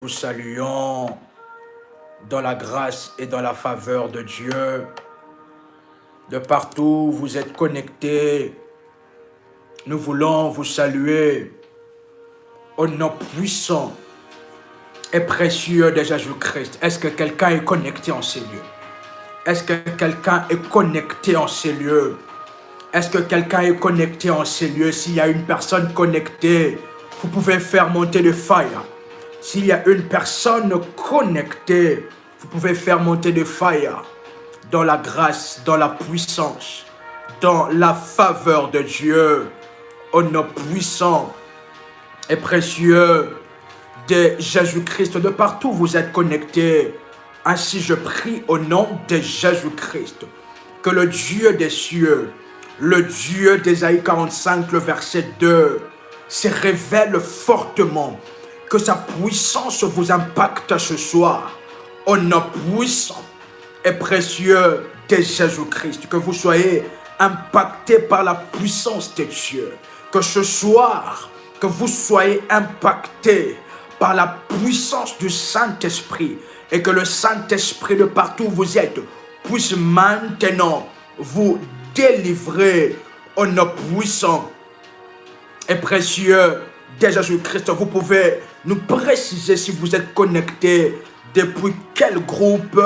Nous saluons dans la grâce et dans la faveur de Dieu. De partout où vous êtes connectés, nous voulons vous saluer au nom puissant et précieux de Jésus-Christ. Est-ce que quelqu'un est connecté en ces lieux? Est-ce que quelqu'un est connecté en ces lieux? Est-ce que quelqu'un est connecté en ces lieux? S'il y a une personne connectée, vous pouvez faire monter le fire. S'il y a une personne connectée, vous pouvez faire monter le fire dans la grâce, dans la puissance, dans la faveur de Dieu, au nom puissant et précieux de Jésus-Christ. De partout vous êtes connectés. Ainsi je prie au nom de Jésus-Christ que le Dieu des cieux, le Dieu d'Ésaïe 45, le verset 2, se révèle fortement. Que sa puissance vous impacte ce soir, au nom puissant et précieux de Jésus-Christ. Que vous soyez impactés par la puissance de Dieu. Que ce soir, que vous soyez impactés par la puissance du Saint-Esprit. Et que le Saint-Esprit de partout où vous êtes puisse maintenant vous délivrer au nom puissant et précieux de Jésus-Christ. Vous pouvez nous préciser si vous êtes connecté depuis quel groupe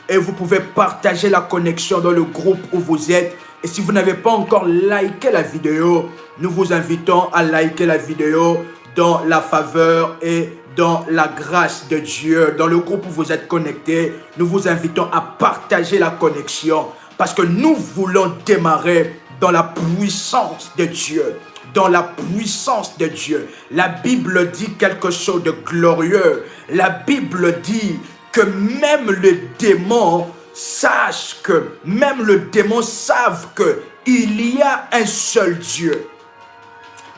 et vous pouvez partager la connexion dans le groupe où vous êtes. Et si vous n'avez pas encore liké la vidéo, nous vous invitons à liker la vidéo dans la faveur et dans la grâce de Dieu. Dans le groupe où vous êtes connecté, nous vous invitons à partager la connexion parce que nous voulons démarrer dans la puissance de Dieu. Dans la puissance de Dieu. La Bible dit quelque chose de glorieux. La Bible dit que même le démon sache que, même le démon savent que il y a un seul Dieu.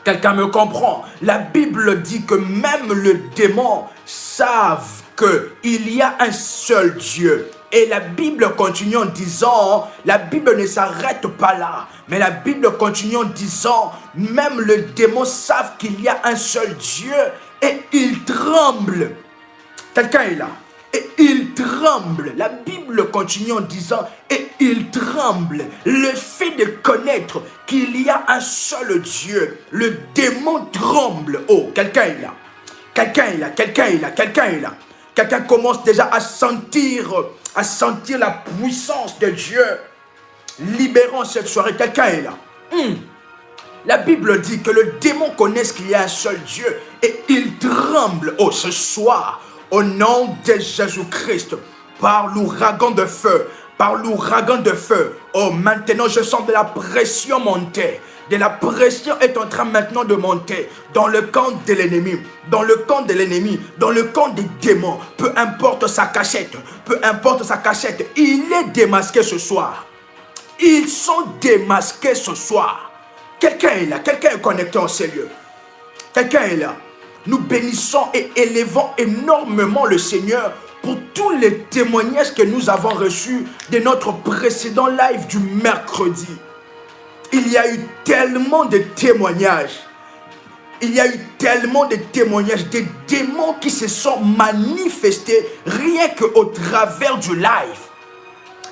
Quelqu'un me comprend? La Bible dit que même le démon savent qu'il y a un seul Dieu. Et la Bible continue en disant, la Bible ne s'arrête pas là, mais la Bible continue en disant, même le démon savent qu'il y a un seul Dieu et il tremble. Quelqu'un est là. Et il tremble. La Bible continue en disant, et il tremble. Le fait de connaître qu'il y a un seul Dieu, le démon tremble. Oh, quelqu'un est là. Quelqu'un est là, quelqu'un est là, quelqu'un est là. Quelqu'un commence déjà à sentir la puissance de Dieu libérant cette soirée. Quelqu'un est là. La Bible dit que le démon connaisse qu'il y a un seul Dieu et il tremble. Oh, ce soir, au nom de Jésus-Christ, par l'ouragan de feu, par l'ouragan de feu. Oh, maintenant je sens de la pression monter. De la pression est en train maintenant de monter dans le camp de l'ennemi, dans le camp de l'ennemi, dans le camp des démons. Peu importe sa cachette, il est démasqué ce soir. Ils sont démasqués ce soir. Quelqu'un est là, quelqu'un est connecté en ces lieux. Quelqu'un est là. Nous bénissons et élevons énormément le Seigneur pour tous les témoignages que nous avons reçus de notre précédent live du mercredi. Il y a eu tellement de témoignages. Il y a eu tellement de témoignages, des démons qui se sont manifestés rien qu'au travers du live.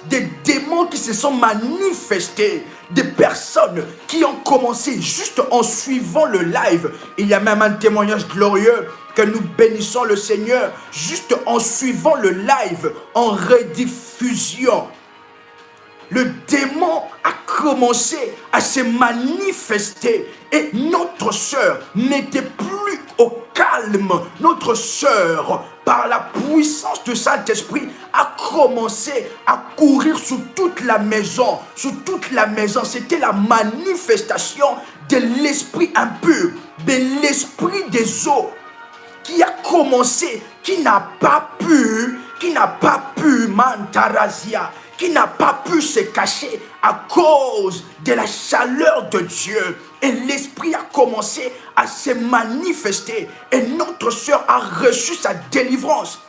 Des démons qui se sont manifestés, des personnes qui ont commencé juste en suivant le live. Il y a même un témoignage glorieux que nous bénissons le Seigneur juste en suivant le live en rediffusion. Le démon a commencé à se manifester et notre sœur n'était plus au calme. Notre sœur, par la puissance du Saint-Esprit, a commencé à courir sous toute la maison. Sous toute la maison, c'était la manifestation de l'esprit impur, de l'esprit des eaux qui a commencé, qui n'a pas pu, Mantarazia, qui n'a pas pu se cacher à cause de la chaleur de Dieu. Et l'esprit a commencé à se manifester. Et notre sœur a reçu sa délivrance.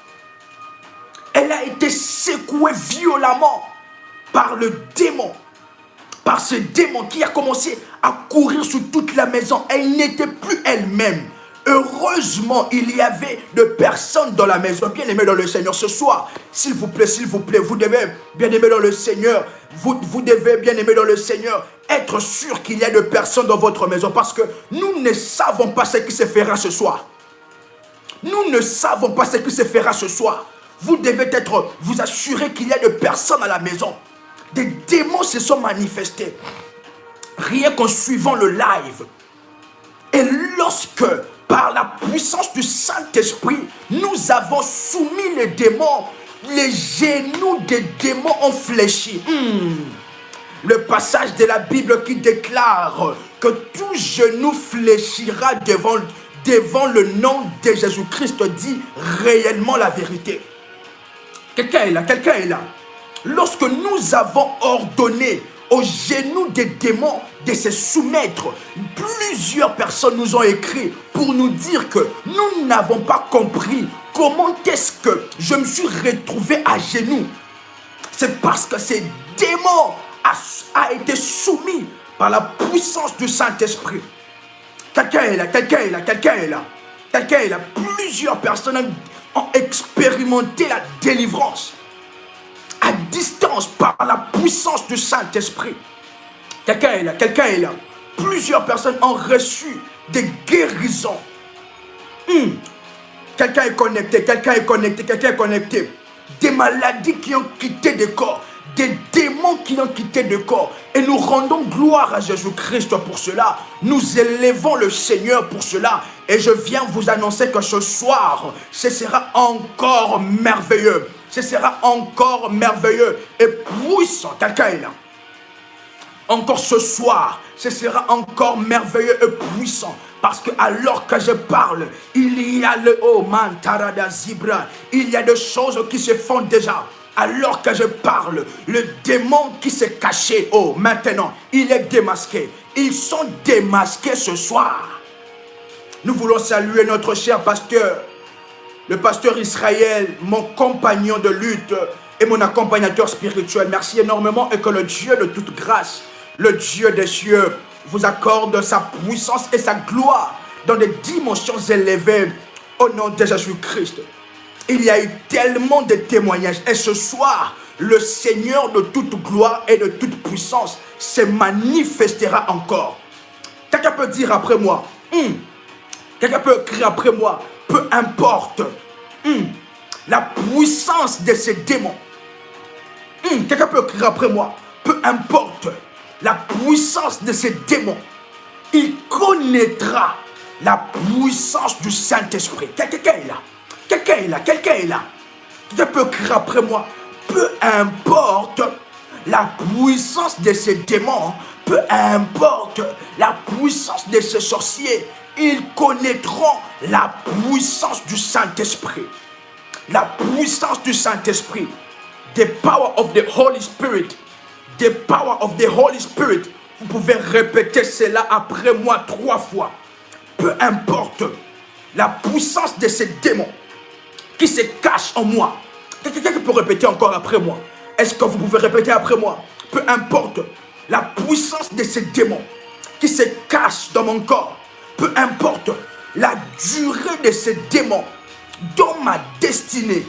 Elle a été secouée violemment par le démon. Par ce démon qui a commencé à courir sur toute la maison. Elle n'était plus elle-même. heureusement, il y avait de personnes dans la maison. Bien-aimés dans le Seigneur, ce soir, s'il vous plaît, vous devez, bien-aimés dans le Seigneur, vous devez, bien-aimés dans le Seigneur, être sûr qu'il y a de personnes dans votre maison, parce que nous ne savons pas ce qui se fera ce soir. Nous ne savons pas ce qui se fera ce soir. Vous devez vous assurer qu'il y a de personnes à la maison. Des démons se sont manifestés. Rien qu'en suivant le live. Et lorsque, par la puissance du Saint-Esprit, nous avons soumis les démons, les genoux des démons ont fléchi. Le passage de la Bible qui déclare que tout genou fléchira devant le nom de Jésus-Christ dit réellement la vérité. Quelqu'un est là, quelqu'un est là. Lorsque nous avons ordonné aux genoux des démons de se soumettre, plusieurs personnes nous ont écrit pour nous dire que nous n'avons pas compris comment est-ce que je me suis retrouvé à genoux. C'est parce que ces démons a été soumis par la puissance du Saint-Esprit. Quelqu'un est là, quelqu'un est là, quelqu'un est là. Quelqu'un est là. Plusieurs personnes ont expérimenté la délivrance à distance par la puissance du Saint-Esprit. Quelqu'un est là, quelqu'un est là. Plusieurs personnes ont reçu des guérisons. Quelqu'un est connecté, quelqu'un est connecté, quelqu'un est connecté. Des maladies qui ont quitté le corps, des démons qui ont quitté le corps. Et nous rendons gloire à Jésus-Christ pour cela. Nous élevons le Seigneur pour cela. Et je viens vous annoncer que ce soir, ce sera encore merveilleux. Ce sera encore merveilleux et puissant. Quelqu'un est là. Encore ce soir, ce sera encore merveilleux et puissant. Parce que alors que je parle, il y a le Mantarada Zibra. Il y a des choses qui se font déjà. Alors que je parle, le démon qui s'est caché, maintenant, il est démasqué. Ils sont démasqués ce soir. Nous voulons saluer notre cher pasteur, le pasteur Israël, mon compagnon de lutte et mon accompagnateur spirituel. Merci énormément et que le Dieu de toute grâce, le Dieu des cieux, vous accorde sa puissance et sa gloire dans des dimensions élevées au nom de Jésus-Christ. Il y a eu tellement de témoignages et ce soir, le Seigneur de toute gloire et de toute puissance se manifestera encore. Quelqu'un peut dire après moi, quelqu'un peut écrire après moi, peu importe la puissance de ces démons. Quelqu'un peut écrire après moi, peu importe la puissance de ces démons, il connaîtra la puissance du Saint-Esprit. Quelqu'un est là. Quelqu'un est là, quelqu'un est là. Quelqu'un peut écrire après moi, peu importe la puissance de ces démons, peu importe la puissance de ces sorciers, ils connaîtront la puissance du Saint-Esprit. La puissance du Saint-Esprit. The power of the Holy Spirit. The power of the Holy Spirit. Vous pouvez répéter cela après moi 3 fois. Peu importe la puissance de ces démons qui se cachent en moi. Quelqu'un peut répéter encore après moi. Est-ce que vous pouvez répéter après moi? Peu importe la puissance de ces démons qui se cachent dans mon corps. Peu importe la durée de ces démons dans ma destinée.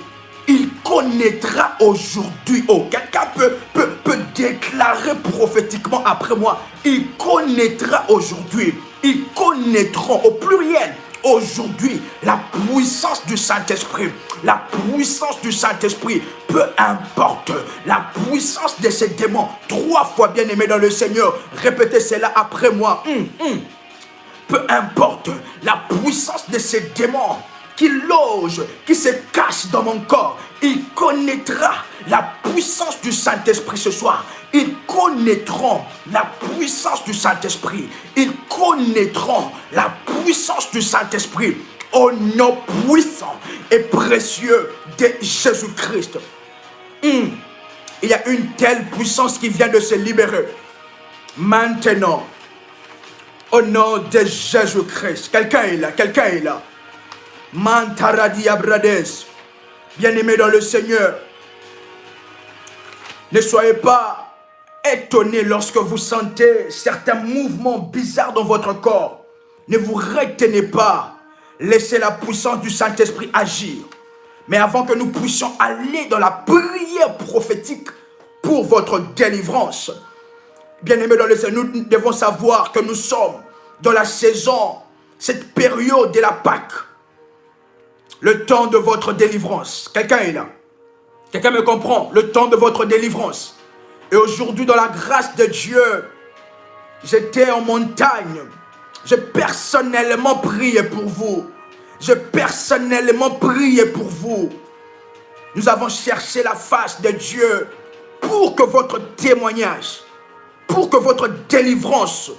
Il connaîtra aujourd'hui. Quelqu'un peut déclarer prophétiquement après moi. Il connaîtra aujourd'hui. Ils connaîtront au pluriel aujourd'hui la puissance du Saint-Esprit. La puissance du Saint-Esprit. Peu importe la puissance de ces démons. 3 fois, bien aimé dans le Seigneur. Répétez cela après moi. Peu importe la puissance de ces démons qui loge, qui se cache dans mon corps, il connaîtra la puissance du Saint-Esprit ce soir. Ils connaîtront la puissance du Saint-Esprit. Ils connaîtront la puissance du Saint-Esprit au nom puissant et précieux de Jésus-Christ. Il y a une telle puissance qui vient de se libérer. Maintenant, au nom de Jésus-Christ. Quelqu'un est là, quelqu'un est là. Mantaradi Abrades, bien-aimés dans le Seigneur, ne soyez pas étonnés lorsque vous sentez certains mouvements bizarres dans votre corps. Ne vous retenez pas. laissez la puissance du Saint-Esprit agir. Mais avant que nous puissions aller dans la prière prophétique pour votre délivrance, bien-aimés dans le Seigneur, nous devons savoir que nous sommes dans la saison, cette période de la Pâque, le temps de votre délivrance. Quelqu'un est là? Quelqu'un me comprend? Le temps de votre délivrance. Et aujourd'hui, dans la grâce de Dieu, j'étais en montagne. J'ai personnellement prié pour vous. J'ai personnellement prié pour vous. Nous avons cherché la face de Dieu pour que votre témoignage, pour que votre délivrance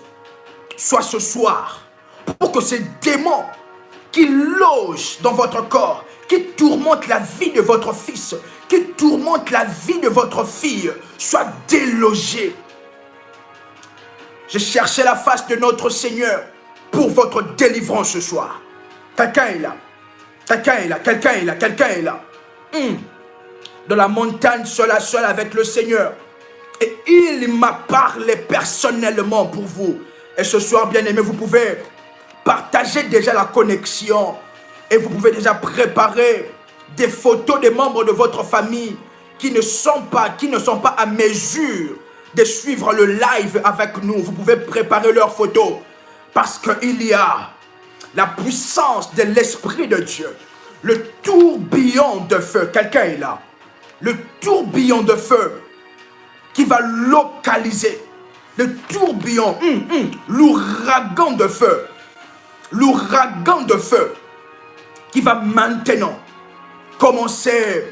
soit ce soir. Pour que ces démons qui logent dans votre corps, qui tourmentent la vie de votre fils, qui tourmentent la vie de votre fille, soient délogés. J'ai cherché la face de notre Seigneur pour votre délivrance ce soir. Quelqu'un est là. Quelqu'un est là. Quelqu'un est là. Quelqu'un est là. Dans la montagne, seul à seul avec le Seigneur. Et il m'a parlé personnellement pour vous. Et ce soir, bien-aimés, vous pouvez partager déjà la connexion. Et vous pouvez déjà préparer des photos des membres de votre famille qui ne sont pas à mesure de suivre le live avec nous. Vous pouvez préparer leurs photos. Parce qu'il y a la puissance de l'Esprit de Dieu. Le tourbillon de feu. Quelqu'un est là. Le tourbillon de feu qui va localiser. Le tourbillon, l'ouragan de feu. L'ouragan de feu qui va maintenant commencer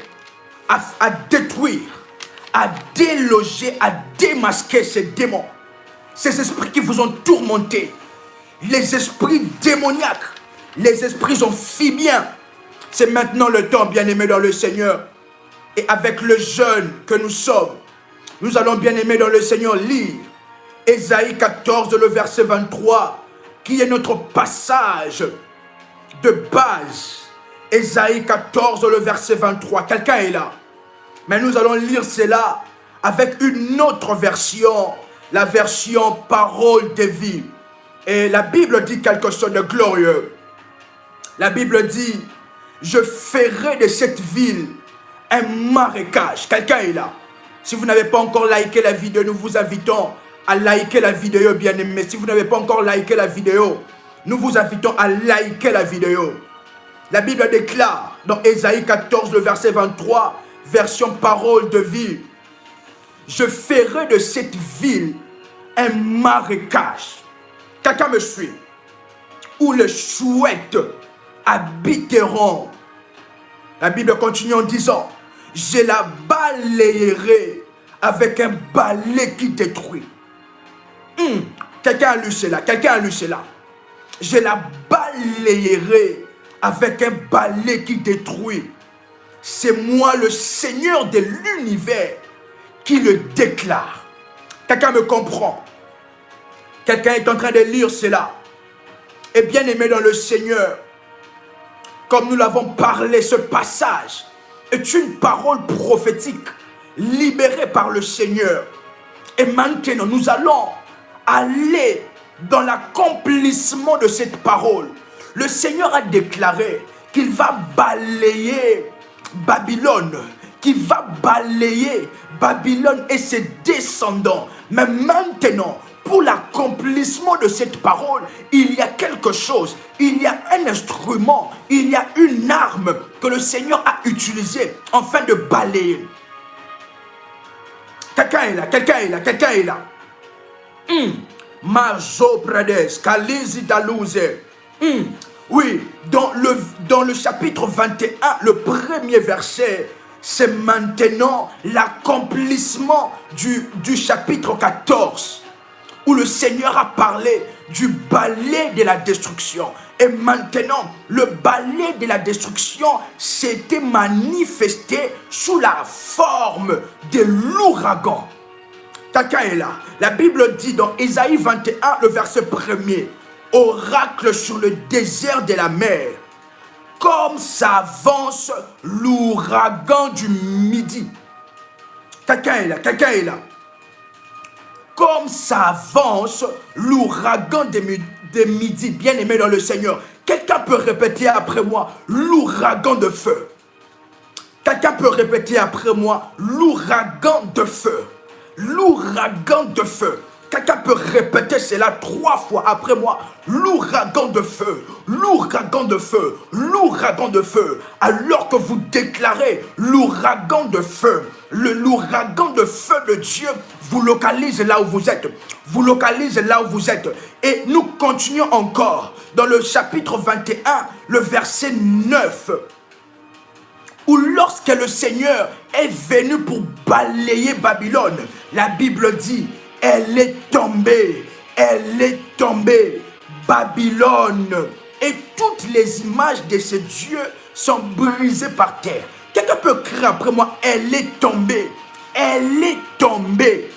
à détruire, à déloger, à démasquer ces démons. Ces esprits qui vous ont tourmenté. Les esprits démoniaques, les esprits amphibiens. C'est maintenant le temps, bien-aimés dans le Seigneur. Et avec le jeûne que nous sommes, nous allons, bien-aimés dans le Seigneur, lire Ésaïe 14, le verset 23, qui est notre passage de base. Ésaïe 14, le verset 23. Quelqu'un est là. Mais nous allons lire cela avec une autre version, la version parole de vie. Et la Bible dit quelque chose de glorieux. La Bible dit, je ferai de cette ville un marécage. Quelqu'un est là. Si vous n'avez pas encore liké la vidéo, nous vous invitons à liker la vidéo, bien aimé. Si vous n'avez pas encore liké la vidéo, nous vous invitons à liker la vidéo. La Bible déclare dans Ésaïe 14, le verset 23, version parole de vie, je ferai de cette ville un marécage. Quelqu'un me suit? Où les chouettes habiteront. La Bible continue en disant, je la balayerai avec un balai qui détruit. Quelqu'un a lu cela? Quelqu'un a lu cela? Je la balayerai avec un balai qui détruit. C'est moi le Seigneur de l'univers qui le déclare. Quelqu'un me comprend? Quelqu'un est en train de lire cela. Et bien aimé dans le Seigneur, comme nous l'avons parlé, ce passage est une parole prophétique libérée par le Seigneur. Et maintenant, nous allons aller dans l'accomplissement de cette parole. Le Seigneur a déclaré qu'il va balayer Babylone, qu'il va balayer Babylone et ses descendants. Mais maintenant, pour l'accomplissement de cette parole, il y a quelque chose, il y a un instrument, il y a une arme que le Seigneur a utilisée afin de balayer. Quelqu'un est là, quelqu'un est là, quelqu'un est là. Mazo Prades, Kalizi Dalouze. Oui, dans le chapitre 21, le premier verset, c'est maintenant l'accomplissement du chapitre 14, où le Seigneur a parlé du balai de la destruction. Et maintenant, le balai de la destruction s'était manifesté sous la forme de l'ouragan. Quelqu'un est là. La Bible dit dans Ésaïe 21, le verset 1er, oracle sur le désert de la mer, comme s'avance l'ouragan du midi. Quelqu'un est là, quelqu'un est là. Comme s'avance l'ouragan de midi, bien aimé dans le Seigneur. Quelqu'un peut répéter après moi, l'ouragan de feu. Quelqu'un peut répéter après moi, l'ouragan de feu. L'ouragan de feu. Quelqu'un peut répéter cela 3 fois après moi. L'ouragan de feu, l'ouragan de feu, l'ouragan de feu. Alors que vous déclarez l'ouragan de feu, l'ouragan de feu de Dieu vous localise là où vous êtes. Vous localise là où vous êtes. Et nous continuons encore dans le chapitre 21, le verset 9. Où lorsque le Seigneur est venu pour balayer Babylone, la Bible dit, elle est tombée, Babylone. Et toutes les images de ces dieux sont brisées par terre. Quelqu'un peut crier après moi, elle est tombée, elle est tombée.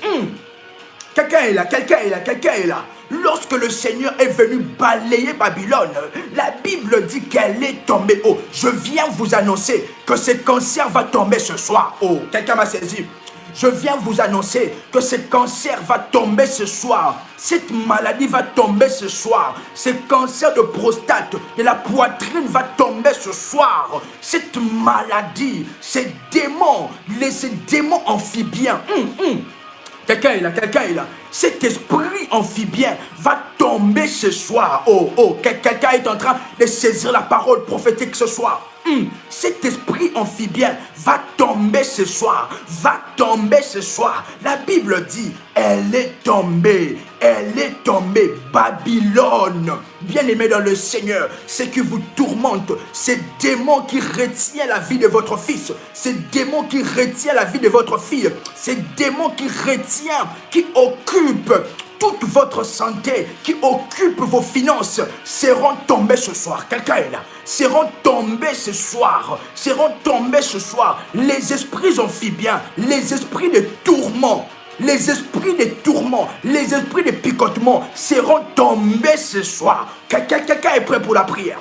Quelqu'un est là, quelqu'un est là, quelqu'un est là. Lorsque le Seigneur est venu balayer Babylone, la Bible dit qu'elle est tombée. Oh, je viens vous annoncer que ce cancer va tomber ce soir. Oh, quelqu'un m'a saisi. Je viens vous annoncer que ce cancer va tomber ce soir. Cette maladie va tomber ce soir. Ce cancer de prostate, de la poitrine va tomber ce soir. Cette maladie, ces démons amphibiens. Quelqu'un est là, quelqu'un est là. Cet esprit amphibien va tomber ce soir. Oh, quelqu'un est en train de saisir la parole prophétique ce soir. Cet esprit amphibien va tomber ce soir. Va tomber ce soir. La Bible dit, elle est tombée. Elle est tombée. Babylone. Bien-aimé dans le Seigneur, ce qui vous tourmente, ces démons qui retiennent la vie de votre fils, ces démons qui retiennent la vie de votre fille, ces démons qui retiennent, qui occupent toute votre santé, qui occupe vos finances, seront tombés ce soir. Quelqu'un est là. Seront tombés ce soir. Seront tombés ce soir. Les esprits amphibiens, les esprits de tourment, les esprits de tourment, les esprits de picotement seront tombés ce soir. Quelqu'un est prêt pour la prière.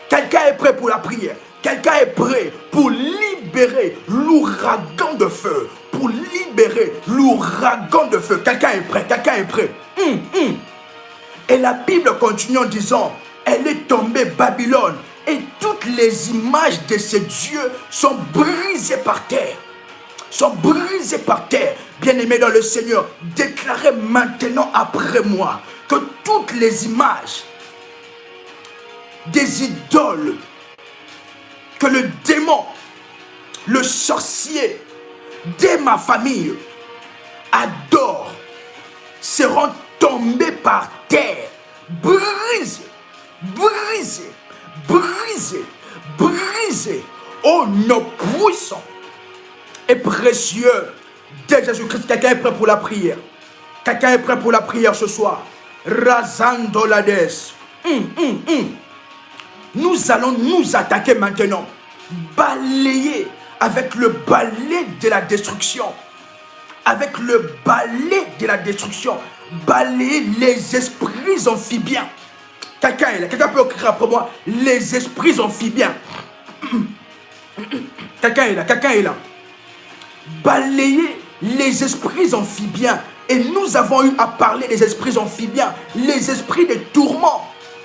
Quelqu'un est prêt pour la prière. Quelqu'un est prêt pour libérer l'ouragan de feu. Pour libérer l'ouragan de feu. Quelqu'un est prêt. Quelqu'un est prêt. Et la Bible continue en disant, elle est tombée Babylone. Et toutes les images de ces dieux sont brisées par terre. Sont brisées par terre. Bien-aimés dans le Seigneur, déclarez maintenant après moi que toutes les images des idoles que le démon, le sorcier de ma famille adore seront tombées par terre, brisées, brisées, brisées, brisées au nom puissant et précieux de Jésus-Christ. Quelqu'un est prêt pour la prière? Quelqu'un est prêt pour la prière ce soir? Razandolades. Nous allons nous attaquer maintenant. Balayer avec le balai de la destruction. Avec le balai de la destruction. Balayer les esprits amphibiens. Quelqu'un est là. Quelqu'un peut écrire après moi. Les esprits amphibiens. Quelqu'un est là. Quelqu'un est là. Balayer les esprits amphibiens. Et nous avons eu à parler des esprits amphibiens. Les esprits de tourment.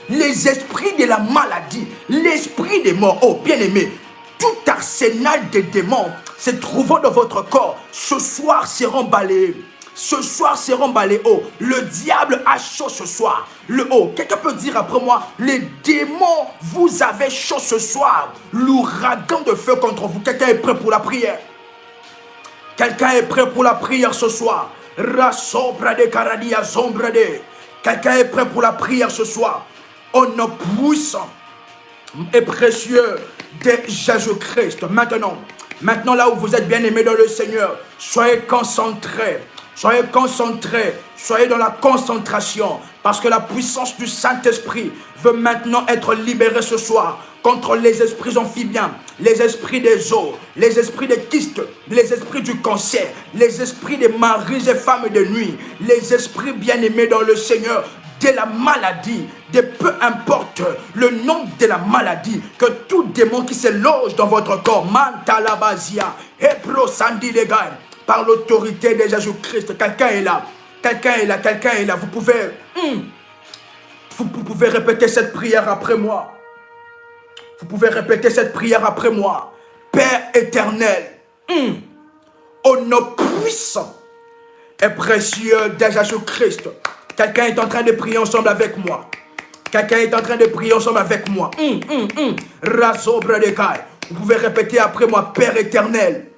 Les esprits de la maladie, l'esprit des morts. Oh, bien-aimé, tout arsenal de démons se trouvant dans votre corps, ce soir seront balayés. Ce soir seront balayés. Oh, le diable a chaud ce soir. Quelqu'un peut dire après moi, les démons, vous avez chaud ce soir. L'ouragan de feu contre vous. Quelqu'un est prêt pour la prière? Quelqu'un est prêt pour la prière ce soir? Rasobrade karadia zombrade. Quelqu'un est prêt pour la prière ce soir? Au nom puissant et précieux de Jésus-Christ. Maintenant là où vous êtes bien-aimés dans le Seigneur, soyez concentrés. Soyez concentrés. Soyez dans la concentration. Parce que la puissance du Saint-Esprit veut maintenant être libérée ce soir contre les esprits amphibiens, les esprits des eaux, les esprits des kystes, les esprits du cancer, les esprits des maris et femmes de nuit, les esprits bien-aimés dans le Seigneur, de la maladie, de peu importe le nom de la maladie, que tout démon qui se loge dans votre corps, Mantalabazia, Hebro Sandilegan, par l'autorité de Jésus-Christ, quelqu'un est là, quelqu'un est là, quelqu'un est là, vous pouvez répéter cette prière après moi. Vous pouvez répéter cette prière après moi. Père éternel, au nom puissant et précieux de Jésus-Christ. Quelqu'un est en train de prier ensemble avec moi. Quelqu'un est en train de prier ensemble avec moi. Vous pouvez répéter après moi. Père éternel,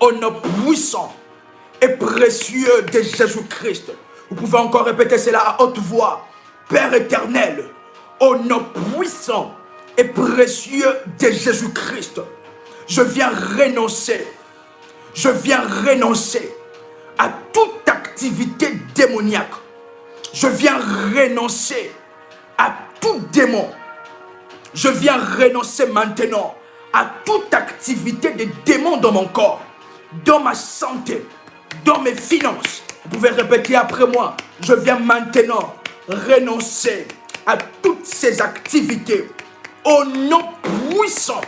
au nom puissant et précieux de Jésus-Christ. Vous pouvez encore répéter cela à haute voix. Père éternel, au nom puissant et précieux de Jésus-Christ, je viens renoncer à toute activité démoniaque. Je viens renoncer à tout démon. Je viens renoncer maintenant à toute activité de démon dans mon corps, dans ma santé, dans mes finances. Vous pouvez répéter après moi. Je viens maintenant renoncer à toutes ces activités au nom puissant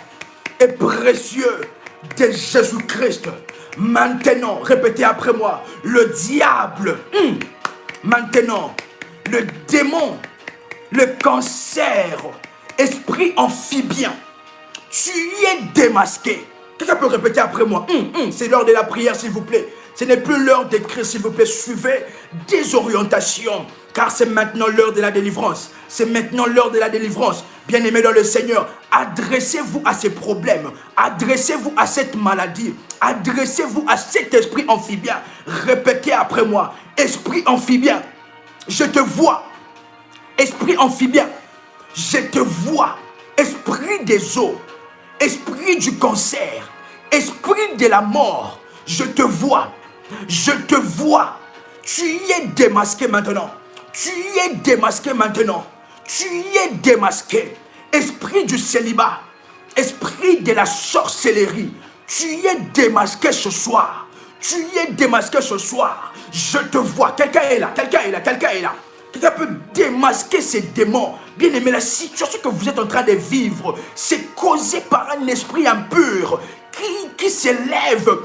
et précieux de Jésus-Christ. Maintenant, répétez après moi. Le diable, maintenant, le démon, le cancer, esprit amphibien, tu es démasqué. Quelqu'un peut répéter après moi. C'est l'heure de la prière, s'il vous plaît. Ce n'est plus l'heure d'écrire, s'il vous plaît. Suivez des orientations, car c'est maintenant l'heure de la délivrance. C'est maintenant l'heure de la délivrance. Bien-aimés dans le Seigneur, adressez-vous à ces problèmes. Adressez-vous à cette maladie. Adressez-vous à cet esprit amphibien. Répétez après moi. Esprit amphibien, je te vois. Esprit amphibien, je te vois. Esprit des eaux, esprit du cancer, esprit de la mort, je te vois. Je te vois. Tu es démasqué maintenant. Tu es démasqué maintenant. Tu es démasqué. Esprit du célibat, esprit de la sorcellerie, tu es démasqué ce soir. Tu es démasqué ce soir. Je te vois. Quelqu'un est là. Quelqu'un est là. Quelqu'un est là. Quelqu'un peut démasquer ces démons. Bien aimé, la situation que vous êtes en train de vivre, c'est causé par un esprit impur qui s'élève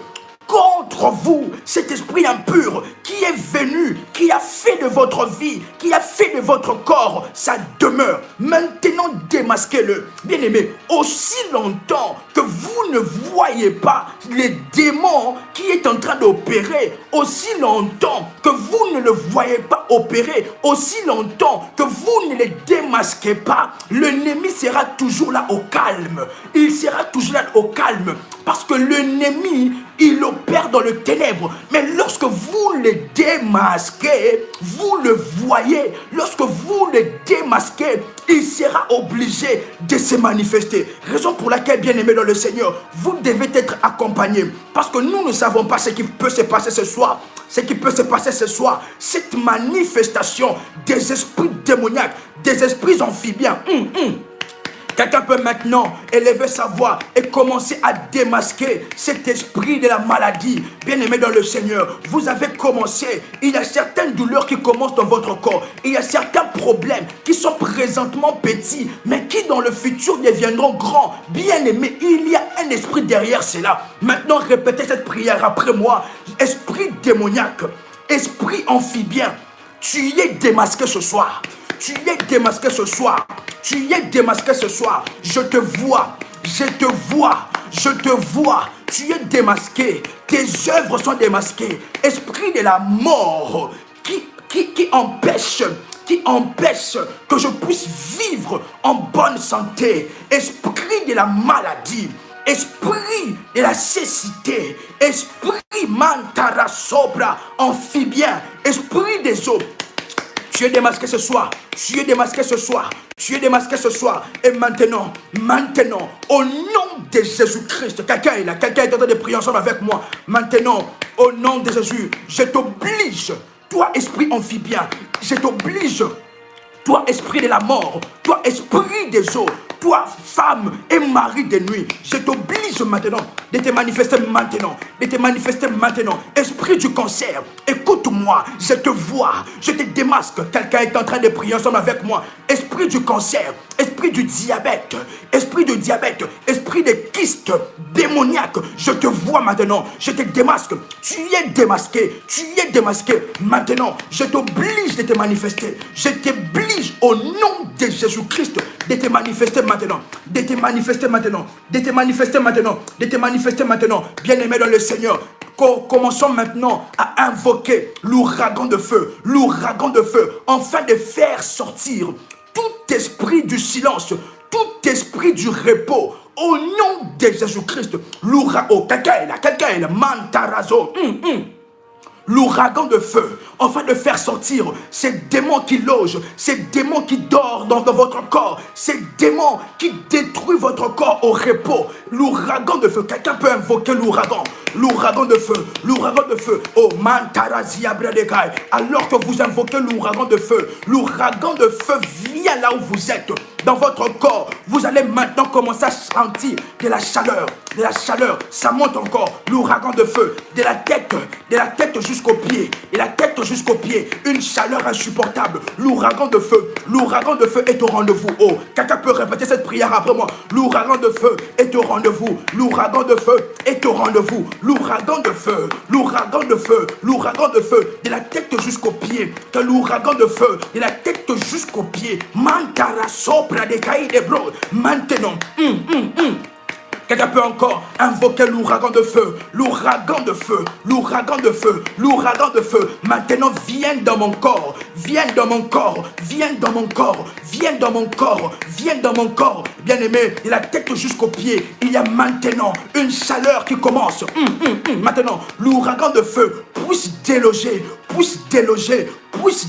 contre vous, cet esprit impur qui est venu, qui a fait de votre vie, qui a fait de votre corps sa demeure. Maintenant, démasquez-le. Bien-aimé, aussi longtemps que vous ne voyez pas les démons qui est en train d'opérer, aussi longtemps que vous ne le voyez pas opérer, aussi longtemps que vous ne les démasquez pas, l'ennemi sera toujours là au calme. Il sera toujours là au calme. Parce que l'ennemi, il opère dans le ténèbre. Mais lorsque vous le démasquez, vous le voyez. Lorsque vous le démasquez, il sera obligé de se manifester. Raison pour laquelle, bien aimé dans le Seigneur, vous devez être accompagné. Parce que nous ne savons pas ce qui peut se passer ce soir. Ce qui peut se passer ce soir, cette manifestation des esprits démoniaques, des esprits amphibiens. Quelqu'un peut maintenant élever sa voix et commencer à démasquer cet esprit de la maladie. Bien-aimé dans le Seigneur, vous avez commencé. Il y a certaines douleurs qui commencent dans votre corps. Il y a certains problèmes qui sont présentement petits, mais qui dans le futur deviendront grands. Bien-aimé, il y a un esprit derrière cela. Maintenant, répétez cette prière après moi. Esprit démoniaque, esprit amphibien, tu es démasqué ce soir. Tu es démasqué ce soir. Tu es démasqué ce soir. Je te vois. Je te vois. Je te vois. Tu es démasqué. Tes œuvres sont démasquées. Esprit de la mort qui empêche que je puisse vivre en bonne santé. Esprit de la maladie. Esprit de la cécité. Esprit mantara sobra amphibien. Esprit des eaux. Tu es démasqué ce soir. Tu es démasqué ce soir. Tu es démasqué ce soir. Et maintenant, au nom de Jésus-Christ, quelqu'un est là. Quelqu'un est en train de prier ensemble avec moi. Maintenant, au nom de Jésus, je t'oblige, toi esprit amphibien, je t'oblige, toi esprit de la mort, toi esprit des eaux, toi femme et mari de nuit, je t'oblige maintenant de te manifester maintenant, de te manifester maintenant. Esprit du cancer, écoute-moi, je te vois, je te démasque. Quelqu'un est en train de prier ensemble avec moi. Esprit du cancer, esprit du diabète, esprit de diabète, esprit de kyste démoniaque, je te vois maintenant, je te démasque. Tu es démasqué maintenant. Je t'oblige de te manifester. Je t'oblige t'oblige au nom de Jésus-Christ de te manifester maintenant, de te manifester maintenant, de te manifester maintenant, de te manifester maintenant. Bien-aimé dans le Seigneur, commençons maintenant à invoquer l'ouragan de feu, afin de faire sortir tout esprit du silence, tout esprit du repos, au nom de Jésus-Christ. L'ouragan, quelqu'un est là, Mantarazo. L'ouragan de feu, afin de faire sortir ces démons qui logent, ces démons qui dorment dans votre corps, ces démons qui détruisent votre corps au repos. L'ouragan de feu, quelqu'un peut invoquer l'ouragan de feu, oh Mantarazia Bradekai. Alors que vous invoquez l'ouragan de feu vient là où vous êtes, dans votre corps. Vous allez maintenant commencer à sentir de la chaleur, ça monte encore. L'ouragan de feu, de la tête jusqu'aux pieds, une chaleur insupportable. L'ouragan de feu est au rendez-vous. Oh, quelqu'un peut répéter cette prière après moi. L'ouragan de feu est au rendez-vous, l'ouragan de feu, de la tête jusqu'aux pieds, que l'ouragan de feu, de la tête jusqu'aux pieds, Mantara sopra de caïde bro, maintenant, quelqu'un peut encore invoquer l'ouragan de feu, maintenant viens dans mon corps, bien-aimé, de la tête jusqu'aux pieds, il y a maintenant une chaleur qui commence, maintenant, l'ouragan de feu puisse déloger, puisse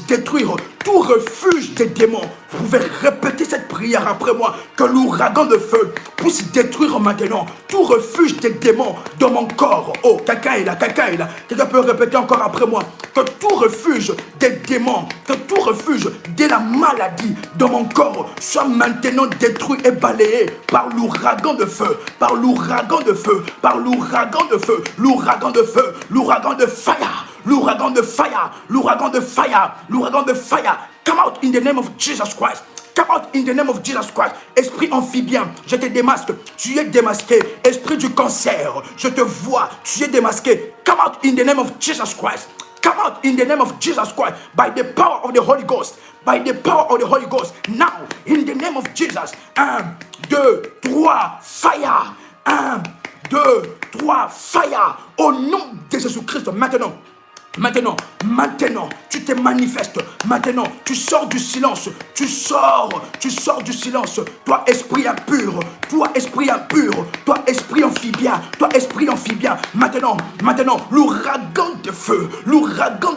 détruire tout refuge des démons. Vous pouvez répéter cette prière après moi, que l'ouragan de feu puisse détruire maintenant tout refuge des démons dans mon corps. Oh, quelqu'un est là, quelqu'un peut répéter encore après moi, que tout refuge des démons, que tout refuge de la maladie dans mon corps soit maintenant détruit et balayé par l'ouragan de feu, l'ouragan de fire. Come out in the name of Jesus Christ. Esprit amphibien, je te démasque. Tu es démasqué. Esprit du cancer, je te vois. Tu es démasqué. Come out in the name of Jesus Christ. By the power of the Holy Ghost. Now, in the name of Jesus. 1, 2, 3, fire. 1, 2, 3, fire. Au nom de Jésus-Christ, Maintenant, tu te manifestes. Maintenant, tu sors du silence. Toi, esprit impur. Toi, esprit amphibien. Maintenant, l'ouragan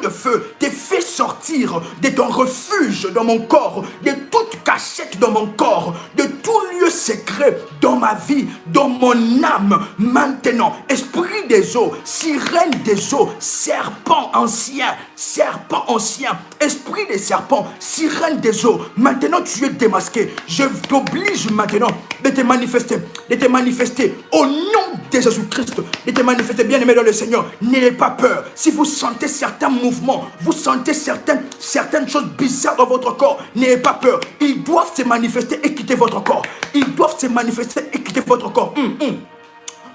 de feu te fait sortir de ton refuge dans mon corps, de toute cachette dans mon corps, de tout lieu secret dans ma vie, dans mon âme. Maintenant, esprit des eaux, sirène des eaux, serpent ancien, esprit des serpents, sirène des eaux, maintenant tu es démasqué. Je t'oblige maintenant de te manifester au nom de Jésus-Christ, de te manifester, bien-aimé dans le Seigneur. N'ayez pas peur. Si vous sentez certains mouvements, vous sentez certaines choses bizarres dans votre corps, n'ayez pas peur. Ils doivent se manifester et quitter votre corps.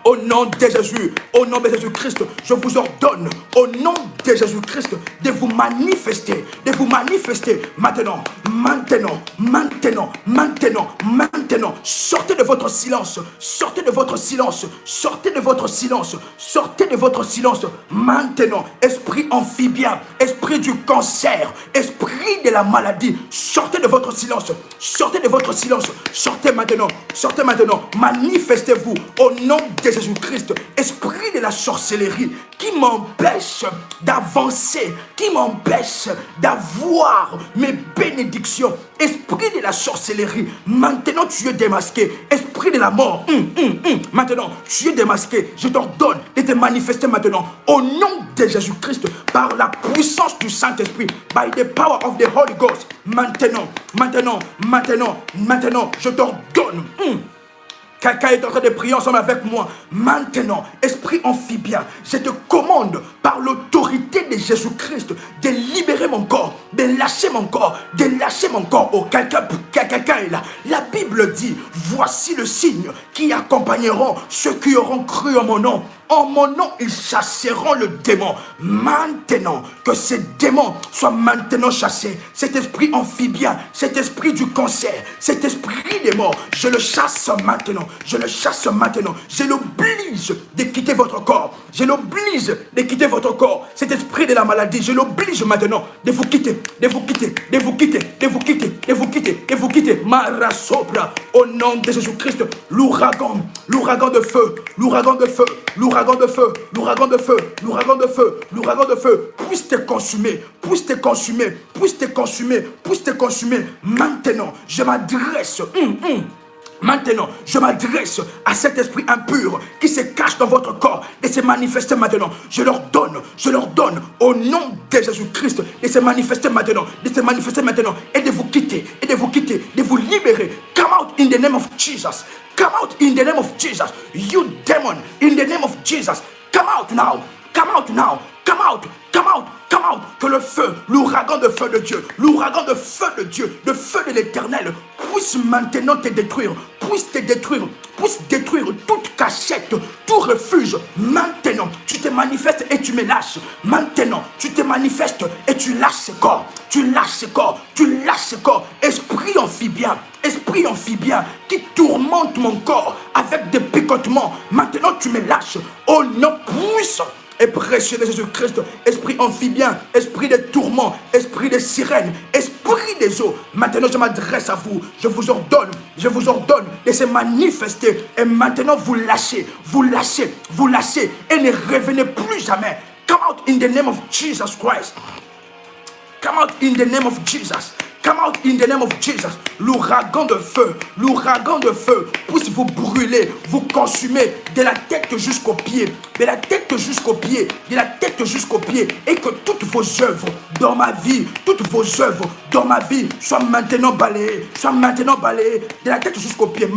Au nom de Jésus, au nom de Jésus-Christ, je vous ordonne, au nom de Jésus-Christ, de vous manifester maintenant. Sortez de votre silence, maintenant. Esprit amphibien, esprit du cancer, esprit de la maladie, sortez de votre silence, sortez maintenant, manifestez-vous au nom de Jésus-Christ. Esprit de la sorcellerie qui m'empêche d'avancer, qui m'empêche d'avoir mes bénédictions. Esprit de la sorcellerie, maintenant tu es démasqué. Esprit de la mort, maintenant tu es démasqué. Je t'ordonne de te manifester maintenant au nom de Jésus-Christ par la puissance du Saint-Esprit, by the power of the Holy Ghost. Maintenant, je t'ordonne. Quelqu'un est en train de prier ensemble avec moi. Maintenant, esprit amphibien, je te commande par l'autorité de Jésus-Christ de libérer mon corps, de lâcher mon corps. Oh, quelqu'un est là. La Bible dit, voici le signe qui accompagneront ceux qui auront cru en mon nom. En mon nom, ils chasseront le démon. Maintenant, que ces démons soient maintenant chassés. Cet esprit amphibien, cet esprit du cancer, cet esprit des morts, je le chasse maintenant. Je le chasse maintenant. Je l'oblige de quitter votre corps. Je l'oblige de quitter votre corps. Cet esprit de la maladie, je l'oblige maintenant de vous quitter, de vous quitter, de vous quitter, de vous quitter, de vous quitter, de vous quitter. Marasobra, au nom de Jésus-Christ, l'ouragan de feu, l'ouragan de feu, l'ouragan de feu, l'ouragan de feu, l'ouragan de feu, l'ouragan de feu, puisse te consumer, puisse te consumer, puisse te consumer, puisse te consumer. Maintenant, je m'adresse. Maintenant, je m'adresse à cet esprit impur qui se cache dans votre corps et se manifester maintenant. Je leur donne au nom de Jésus-Christ de se manifester maintenant, et de vous quitter, de vous libérer. Come out in the name of Jesus. Come out in the name of Jesus. You demon, in the name of Jesus. Come out now. Come out now. Come out. Come out. Come out. Que le feu, l'ouragan de feu de Dieu, l'ouragan de feu de Dieu, le feu de l'Éternel puisse maintenant te détruire, puisse détruire toute cachette, tout refuge. Maintenant, tu te manifestes et tu me lâches. Maintenant, tu te manifestes et tu lâches ce corps. Tu lâches ce corps, tu lâches ce corps. Esprit amphibien qui tourmente mon corps avec des picotements. Maintenant, tu me lâches. Au nom puissant et précieux de Jésus-Christ, esprit amphibien, esprit de tourment, esprit de sirène, esprit des eaux. Maintenant, je m'adresse à vous. Je vous ordonne de se manifester. Et maintenant, vous lâchez et ne revenez plus jamais. Come out in the name of Jesus Christ. Come out in the name of Jesus. Come out in the name of Jesus. L'ouragan de feu puisse vous brûler, vous consumer de la tête jusqu'aux pieds, de la tête jusqu'aux pieds, et que toutes vos œuvres dans ma vie, soient maintenant balayées, de la tête jusqu'aux pieds,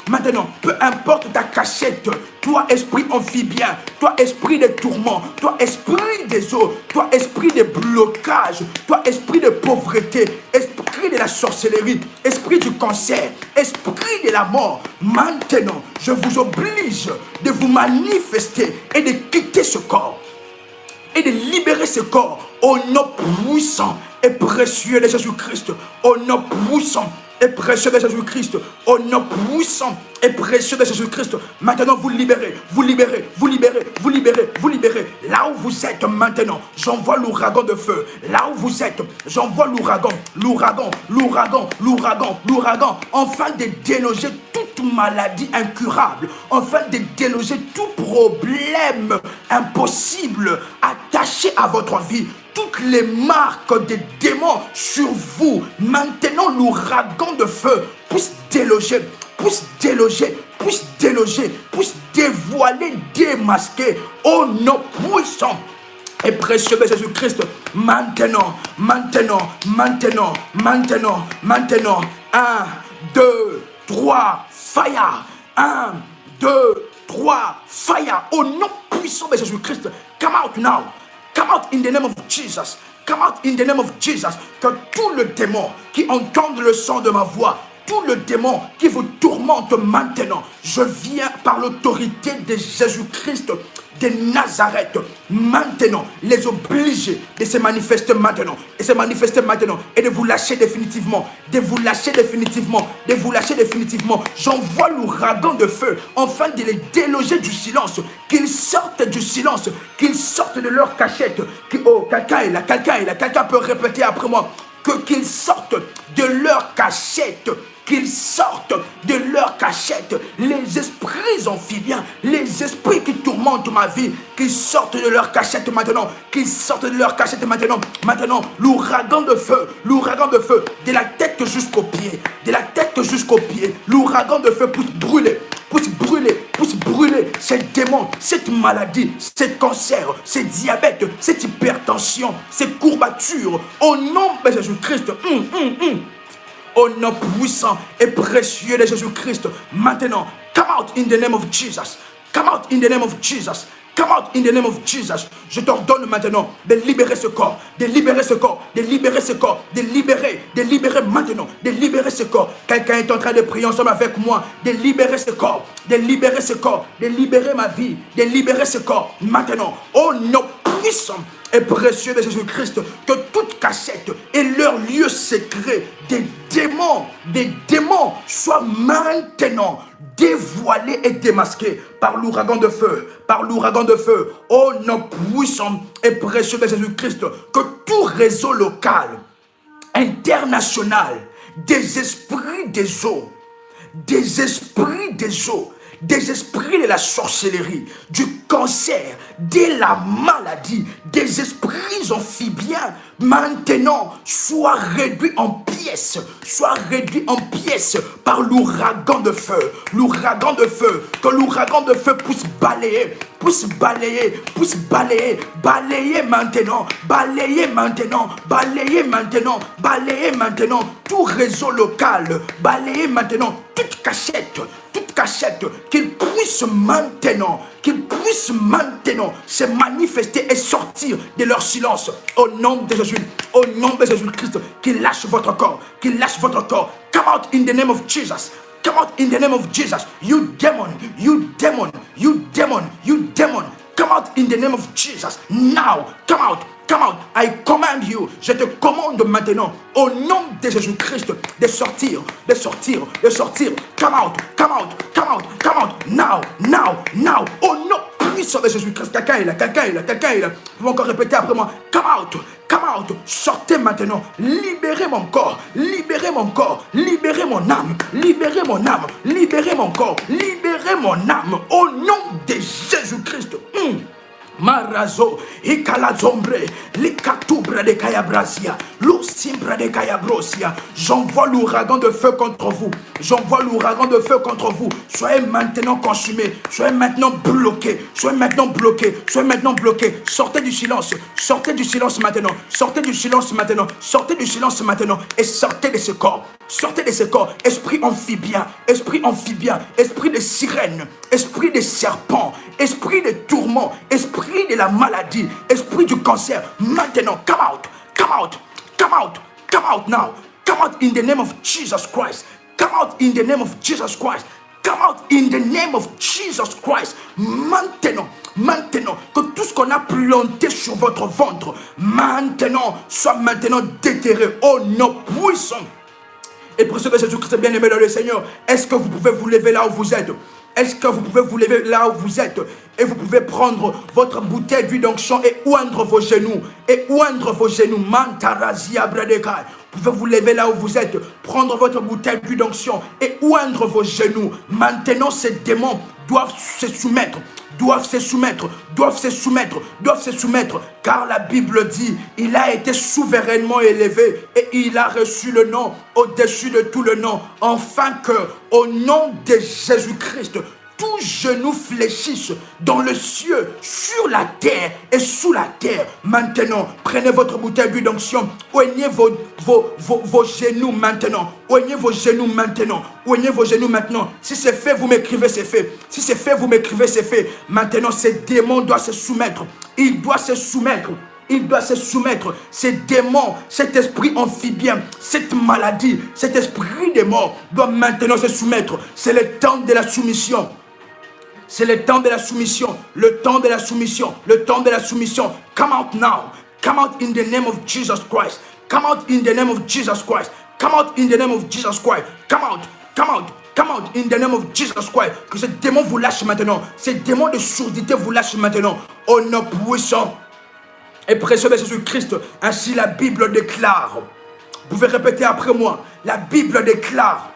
Maintenant, peu importe ta cachette, toi esprit amphibien, toi esprit de tourment, toi esprit des eaux, toi esprit de blocage, toi esprit de pauvreté, esprit de la sorcellerie, esprit du cancer, esprit de la mort, maintenant, je vous oblige de vous manifester et de quitter ce corps et de libérer ce corps au nom puissant et précieux de Jésus-Christ, au nom puissant et précieux de Jésus-Christ, au nom puissant et précieux de Jésus-Christ. Maintenant, vous libérez. Là où vous êtes maintenant, j'envoie l'ouragan de feu. Là où vous êtes, j'envoie l'ouragan, afin de déloger toute maladie incurable, afin de déloger tout problème impossible attaché à votre vie. Toutes les marques des démons sur vous. Maintenant, l'ouragan de feu puisse déloger, dévoiler, démasquer au nom puissant et précieux de Jésus-Christ. Maintenant. 1, 2, 3, fire. 1, 2, 3, fire. Au nom puissant de Jésus-Christ. Come out now. Come out in the name of Jesus. Come out in the name of Jesus. Que tout le démon qui entende le son de ma voix, tout le démon qui vous tourmente maintenant, je viens par l'autorité de Jésus-Christ de Nazareth, maintenant, les obliger de se manifester maintenant, et de vous lâcher définitivement, J'envoie l'ouragan de feu, afin de les déloger du silence, qu'ils sortent du silence, qu'ils sortent de leur cachette, quelqu'un peut répéter après moi, qu'ils sortent de leur cachette, les esprits amphibiens, les esprits qui tourmentent ma vie, qu'ils sortent de leur cachette maintenant, maintenant, l'ouragan de feu, de la tête jusqu'aux pieds, l'ouragan de feu puisse brûler ces démons, cette maladie, ce cancer, ce diabète, cette hypertension, ces courbatures, au nom de Jésus-Christ. Au nom puissant et précieux de Jésus-Christ. Maintenant, come out in the name of Jesus. Come out in the name of Jesus. Come out in the name of Jesus. Je t'ordonne maintenant de libérer ce corps, de libérer ce corps, de libérer ce corps, de libérer maintenant, de libérer ce corps. Quelqu'un est en train de prier ensemble avec moi, de libérer ce corps, de libérer ce corps, de libérer ma vie, de libérer ce corps maintenant. Au nom puissant et précieux de Jésus-Christ, que toute cachette et leur lieu secret des démons soient maintenant dévoilés et démasqués par l'ouragan de feu, au nom puissant et précieux de Jésus-Christ, que tout réseau local, international, des esprits des eaux, des esprits de la sorcellerie, du cancer, de la maladie, des esprits amphibiens, maintenant, soient réduits en pièces, par l'ouragan de feu, que l'ouragan de feu puisse balayer maintenant, tout réseau local, balayer maintenant toute cachette, qu'il puisse maintenant se manifester et sortir de leur silence au nom de Jésus-Christ, qu'il lâche votre corps, come out in the name of Jesus. Come out in the name of Jesus. You demon. Come out in the name of Jesus. Now, come out. I command you. Je te commande maintenant, au nom de Jésus-Christ, de sortir. Come out. Now. Au nom puissant de Jésus-Christ. Quelqu'un est là. Vous pouvez encore répéter après moi. Come out. Sortez maintenant. Libérez mon corps. Libérez mon âme. Libérez mon corps. Libérez mon âme. Au nom de Jésus-Christ. Marazo, Ikalazombre, Likatubra de Kayabrasia, Lusimbra de Kayabrosia. J'envoie l'ouragan de feu contre vous. Soyez maintenant consumés. Soyez maintenant bloqués. Sortez du silence maintenant. Sortez du silence maintenant. Et sortez de ce corps. Esprit amphibien, esprit de sirène, esprit de serpent, esprit de tourment, esprit de la maladie, esprit du cancer. Maintenant, come out now. Come out in the name of Jesus Christ. Maintenant, que tout ce qu'on a planté sur votre ventre, soit maintenant déterré au nom puissant et précieux de Jésus-Christ, bien-aimé dans le Seigneur. Est-ce que vous pouvez vous lever là où vous êtes? Et vous pouvez prendre votre bouteille d'huile d'onction et oindre vos genoux. Mantarazia Bradekai. Vous pouvez vous lever là où vous êtes, prendre votre bouteille d'huile d'onction et oindre vos genoux. Maintenant, ces démons doivent se soumettre, car la Bible dit, il a été souverainement élevé et il a reçu le nom au-dessus de tout le nom, afin que, au nom de Jésus-Christ, tout genou fléchisse dans le ciel, sur la terre et sous la terre. Maintenant, prenez votre bouteille d'huile d'onction, oignez vos genoux maintenant. Oignez vos genoux maintenant. Si c'est fait, vous m'écrivez, c'est fait. Maintenant, ces démons doivent se soumettre. Il doit se soumettre. Ces démons, cet esprit amphibien, cette maladie, cet esprit des morts doit maintenant se soumettre. C'est le temps de la soumission. Le temps de la soumission. Come out now. Come out in the name of Jesus Christ. Come out in the name of Jesus Christ. Come out in the name of Jesus Christ. Que ces démons vous lâchent maintenant. Ces démons de surdité vous lâchent maintenant. Au nom puissant et précieux de Jésus-Christ. Ainsi la Bible déclare. Vous pouvez répéter après moi. La Bible déclare.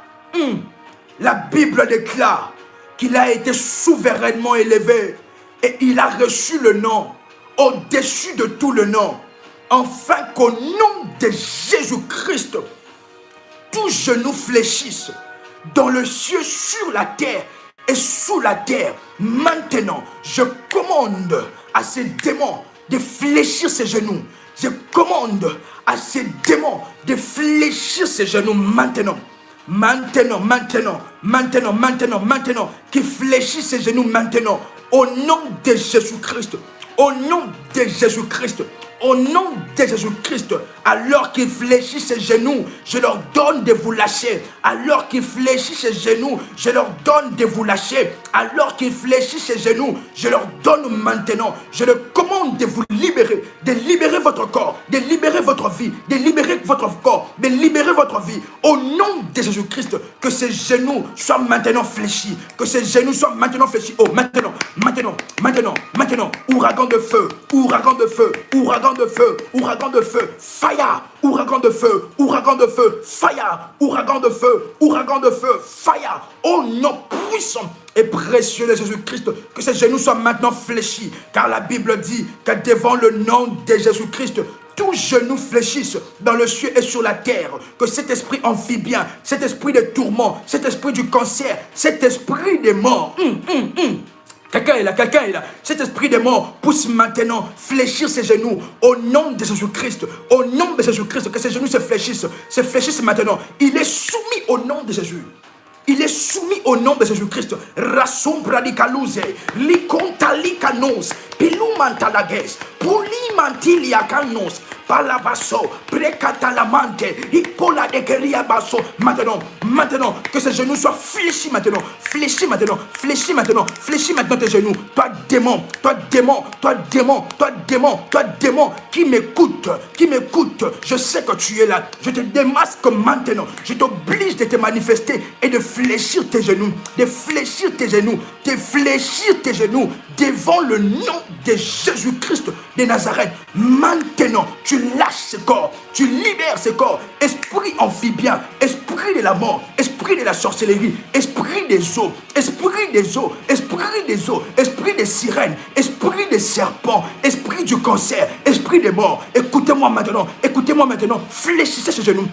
Qu'il a été souverainement élevé et il a reçu le nom au-dessus de tout le nom, afin qu'au nom de Jésus-Christ, tout genou fléchisse dans le ciel, sur la terre et sous la terre. Maintenant, je commande à ces démons de fléchir ses genoux. Je commande à ces démons de fléchir ses genoux maintenant. Maintenant, qui fléchit ses genoux maintenant, au nom de Jésus-Christ, au nom de Jésus-Christ, au nom de Jésus-Christ, alors qu'ils fléchissent ses genoux, je leur donne de vous lâcher. Alors qu'ils fléchissent ses genoux, je leur donne de vous lâcher. Alors qu'ils fléchissent ses genoux, je leur donne maintenant. Je leur commande de vous libérer, de libérer votre corps, de libérer votre vie, de libérer votre corps, de libérer votre vie. Au nom de Jésus-Christ, que ces genoux soient maintenant fléchis, que ces genoux soient maintenant fléchis. Oh, maintenant, maintenant, maintenant, maintenant, ouragan de feu, ouragan de feu, ouragan de feu, ouragan de feu, fire, ouragan de feu, ouragan de feu, fire, ouragan de feu, ouragan de feu, fire. Au nom puissant et précieux de Jésus-Christ, que ces genoux soient maintenant fléchis, car la Bible dit que devant le nom de Jésus-Christ, tous genoux fléchissent dans le ciel et sur la terre, que cet esprit amphibien, cet esprit de tourment, cet esprit du cancer, cet esprit des morts, quelqu'un est là, cet esprit de mort pousse maintenant fléchir ses genoux au nom de Jésus-Christ, au nom de Jésus-Christ, que ses genoux se fléchissent maintenant. Il est soumis au nom de Jésus. Il est soumis au nom de Jésus-Christ. Rasombra di kaluze, li kontali kanos, pilumantalages, pulimantilia kanos, palabaso, prekatalamante, ipola de keria baso. Maintenant, que ces genoux soient fléchis maintenant, fléchis maintenant, fléchis maintenant, fléchis maintenant tes genoux. Toi démon, toi démon, toi démon, toi démon, toi démon, qui m'écoute, je sais que tu es là. Je te démasque maintenant, je t'oblige de te manifester et de fléchir tes genoux, de fléchir tes genoux, de fléchir tes genoux devant le nom de Jésus-Christ de Nazareth. Maintenant, tu lâches ce corps, tu libères ce corps, esprit amphibien, esprit de la mort, esprit de la sorcellerie, esprit des eaux, esprit des eaux, esprit des eaux, esprit des sirènes, esprit des serpents, esprit du cancer, esprit des morts. Écoutez-moi maintenant, fléchissez ces genoux.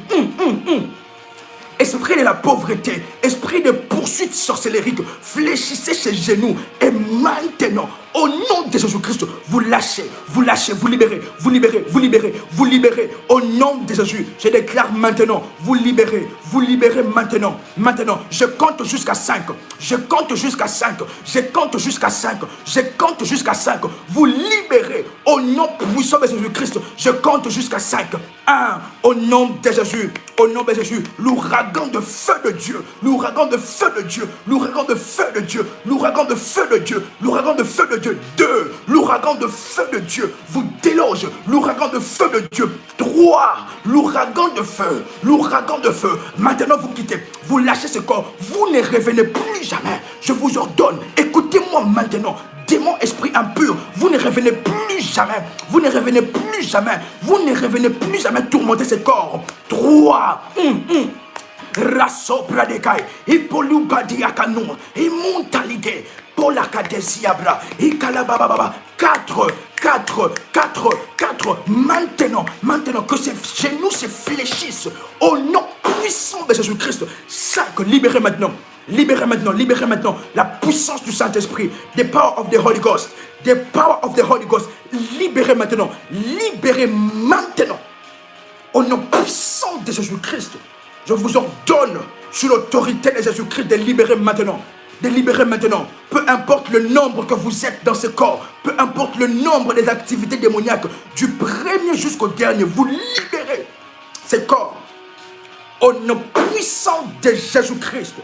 Esprit de la pauvreté, esprit de poursuite sorcellérique, fléchissez ses genoux et maintenant, au nom de Jésus-Christ, vous lâchez, vous libérez, au nom de Jésus. Je déclare maintenant, vous libérez maintenant, je compte jusqu'à 5, vous libérez au nom puissant de Jésus-Christ, je compte jusqu'à 5, 1, au nom de Jésus, l'ouragan de feu de Dieu, l'ouragan de feu de Dieu, l'ouragan de feu de Dieu, l'ouragan de feu de Dieu, l'ouragan de feu de Dieu. 2, l'ouragan de feu de Dieu vous déloge, l'ouragan de feu de Dieu. 3, l'ouragan de feu, maintenant vous quittez, vous lâchez ce corps, vous ne revenez plus jamais. Je vous ordonne, écoutez-moi maintenant. Démon, esprit impur, vous ne revenez plus jamais, tourmenter ce corps. 3, Raso pradekai, ipolubadiakanu, imuntalige, polakadesiabra, ikalabababa. 4, maintenant que ces genoux se fléchissent au nom puissant de Jésus-Christ. 5, libérez maintenant, la puissance du Saint-Esprit, the power of the Holy Ghost, libérez maintenant, au nom puissant de Jésus-Christ. Je vous ordonne, sur l'autorité de Jésus-Christ, de libérer maintenant. Peu importe le nombre que vous êtes dans ce corps, peu importe le nombre des activités démoniaques, du premier jusqu'au dernier, vous libérez ce corps. Au nom puissant de Jésus-Christ.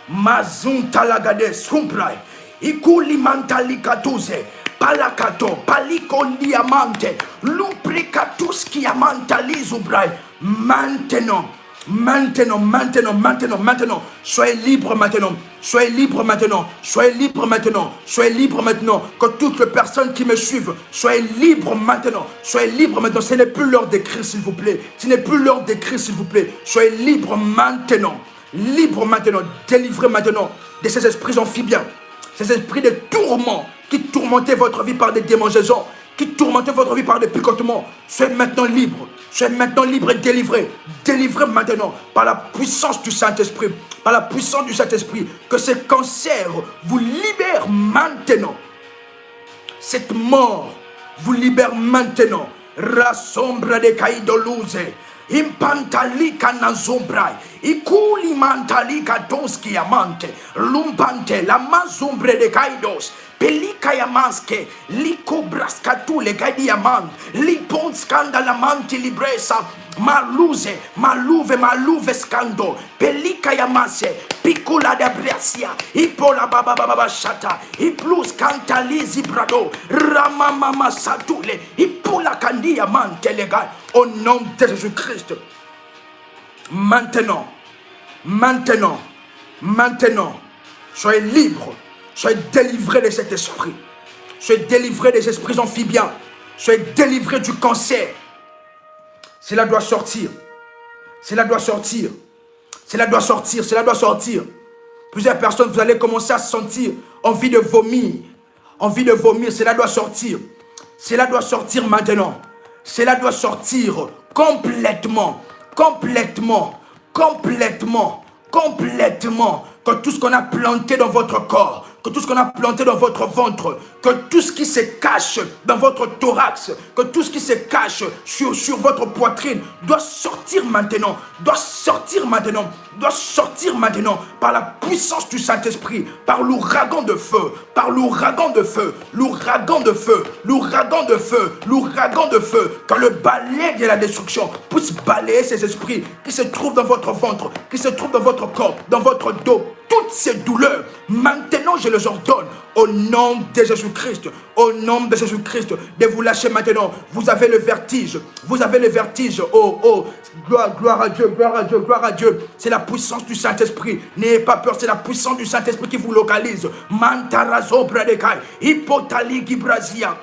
Mazuntalagade sumprai, ikulimantalikatuze, palakato, palikoliamante, luprikatus kiamantalizubrai. Maintenant, soyez libre maintenant, que toutes les personnes qui me suivent, soyez libres maintenant, ce n'est plus l'heure d'écrire s'il vous plaît, soyez libres maintenant, délivrez maintenant de ces esprits amphibiens, ces esprits de tourment qui tourmentaient votre vie par des démangeaisons, qui tourmentaient votre vie par des picotements. Soyez maintenant libre et délivré maintenant par la puissance du Saint-Esprit, que ce cancer vous libère maintenant, cette mort vous libère maintenant. Rasombra de caidoluze, impantalika nazombrai, ikuli mantalika donski amante, lumpante la mazombre de kaidos, Pelikayamanske, Likobraskatu, le Gadiamand, Liponskandalamanti libresa, Maluze, Maluve Scando, Pelikayamase, Picula de Briasia, Ipola Baba Shata, Iplus Cantalizi Brado, Ramamama Satule, Ipula Candia Mantelega, au nom de Jésus-Christ. Maintenant, soyez libres, soyez délivrés de cet esprit, soyez délivrés des esprits amphibiens, soyez délivrés du cancer. Cela doit sortir. Cela doit sortir. Cela doit sortir. Cela doit sortir. Plusieurs personnes, vous allez commencer à sentir envie de vomir. Envie de vomir. Cela doit sortir. Cela doit sortir maintenant. Cela doit sortir complètement. Complètement. Complètement. Complètement. Que tout ce qu'on a planté dans votre corps, que tout ce qu'on a planté dans votre ventre, que tout ce qui se cache dans votre thorax, que tout ce qui se cache sur votre poitrine doit sortir maintenant, doit sortir maintenant, doit sortir maintenant par la puissance du Saint-Esprit, par l'ouragan de feu, par l'ouragan de feu, l'ouragan de feu, l'ouragan de feu, l'ouragan de feu, que le balai de la destruction puisse balayer ces esprits qui se trouvent dans votre ventre, qui se trouvent dans votre corps, dans votre dos. Toutes ces douleurs, maintenant je les ordonne au nom de Jésus-Christ, au nom de Jésus-Christ, de vous lâcher maintenant. Vous avez le vertige, vous avez le vertige. Oh, gloire à Dieu, gloire à Dieu, gloire à Dieu. C'est la puissance du Saint-Esprit. N'ayez pas peur, c'est la puissance du Saint-Esprit qui vous localise. Mantarazo Bradekai, Hipotali Gibrazia.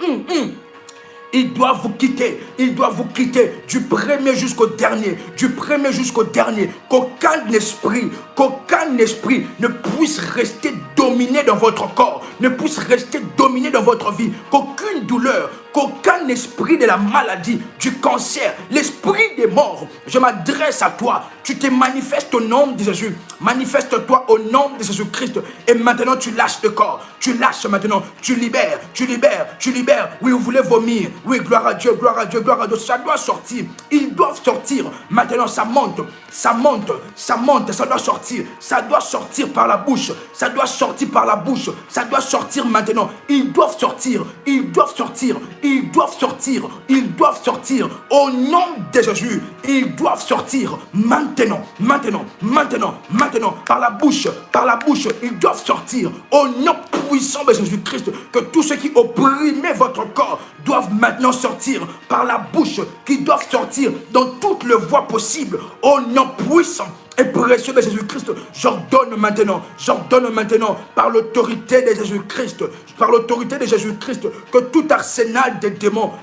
Il doit vous quitter du premier jusqu'au dernier, qu'aucun esprit ne puisse rester dominé dans votre corps, ne puisse rester dominé dans votre vie, qu'aucune douleur, qu'aucun esprit de la maladie, du cancer, l'esprit des morts, je m'adresse à toi, tu te manifestes au nom de Jésus, manifeste-toi au nom de Jésus-Christ, et maintenant tu lâches le corps, tu lâches maintenant, tu libères, oui vous voulez vomir, oui gloire à Dieu, ça doit sortir, ils doivent sortir, maintenant ça monte, ça doit sortir par la bouche, ça doit sortir maintenant, ils doivent sortir, au nom de Jésus, ils doivent sortir maintenant, par la bouche, ils doivent sortir, au nom puissant de Jésus-Christ, que tous ceux qui opprimaient votre corps doivent maintenant sortir par la bouche, qui doivent sortir dans toutes les voies possibles, au nom puissant et précieux de Jésus-Christ. J'ordonne maintenant, par l'autorité de Jésus-Christ, que tout arsenal des démons,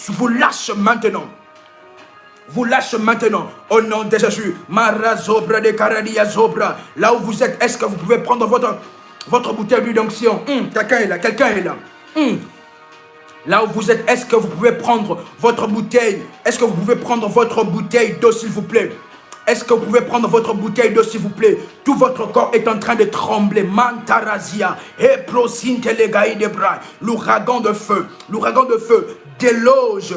vous lâche maintenant. Au nom de Jésus. Marazobra de Karadia Zobra. Là où vous êtes, est-ce que vous pouvez prendre votre bouteille d'huile d'onction? Quelqu'un est là. Là où vous êtes, est-ce que vous pouvez prendre votre bouteille? Est-ce que vous pouvez prendre votre bouteille d'eau, s'il vous plaît? Est-ce que vous pouvez prendre votre bouteille d'eau, s'il vous plaît? Tout votre corps est en train de trembler. Mantarazia, Eprosintelegaï de bras. L'ouragan de feu. Déloge.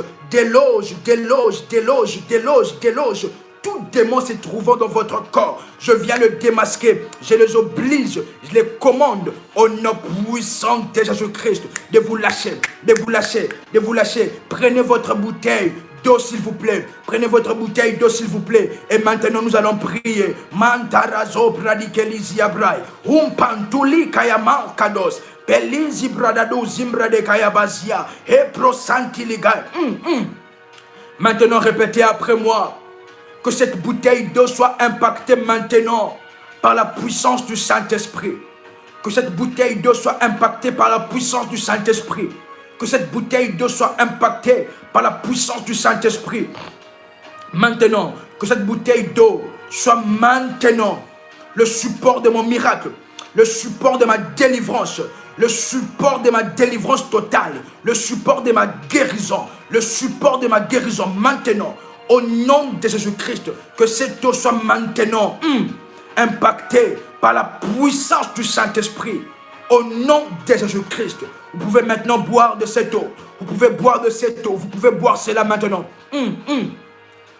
Tout démon se trouvant dans votre corps, je viens le démasquer, je les oblige, je les commande au nom puissant de Jésus-Christ de vous lâcher. Prenez votre bouteille d'eau, s'il vous plaît. Et maintenant, nous allons prier. Mantarazo bradikelizia brai. Umpantuli kayama kados. Pelizi bradado zimbrade kayabazia. Eprosantiliga. Maintenant, répétez après moi. Que cette bouteille d'eau soit impactée maintenant par la puissance du Saint-Esprit. Que cette bouteille d'eau soit impactée par la puissance du Saint-Esprit. Que cette bouteille d'eau soit impactée par la puissance du Saint-Esprit. Maintenant, que cette bouteille d'eau soit maintenant le support de mon miracle, le support de ma délivrance, le support de ma délivrance totale, le support de ma guérison, maintenant. Au nom de Jésus-Christ, que cette eau soit maintenant impactée par la puissance du Saint-Esprit. Au nom de Jésus-Christ, vous pouvez maintenant boire de cette eau. Vous pouvez boire cela maintenant.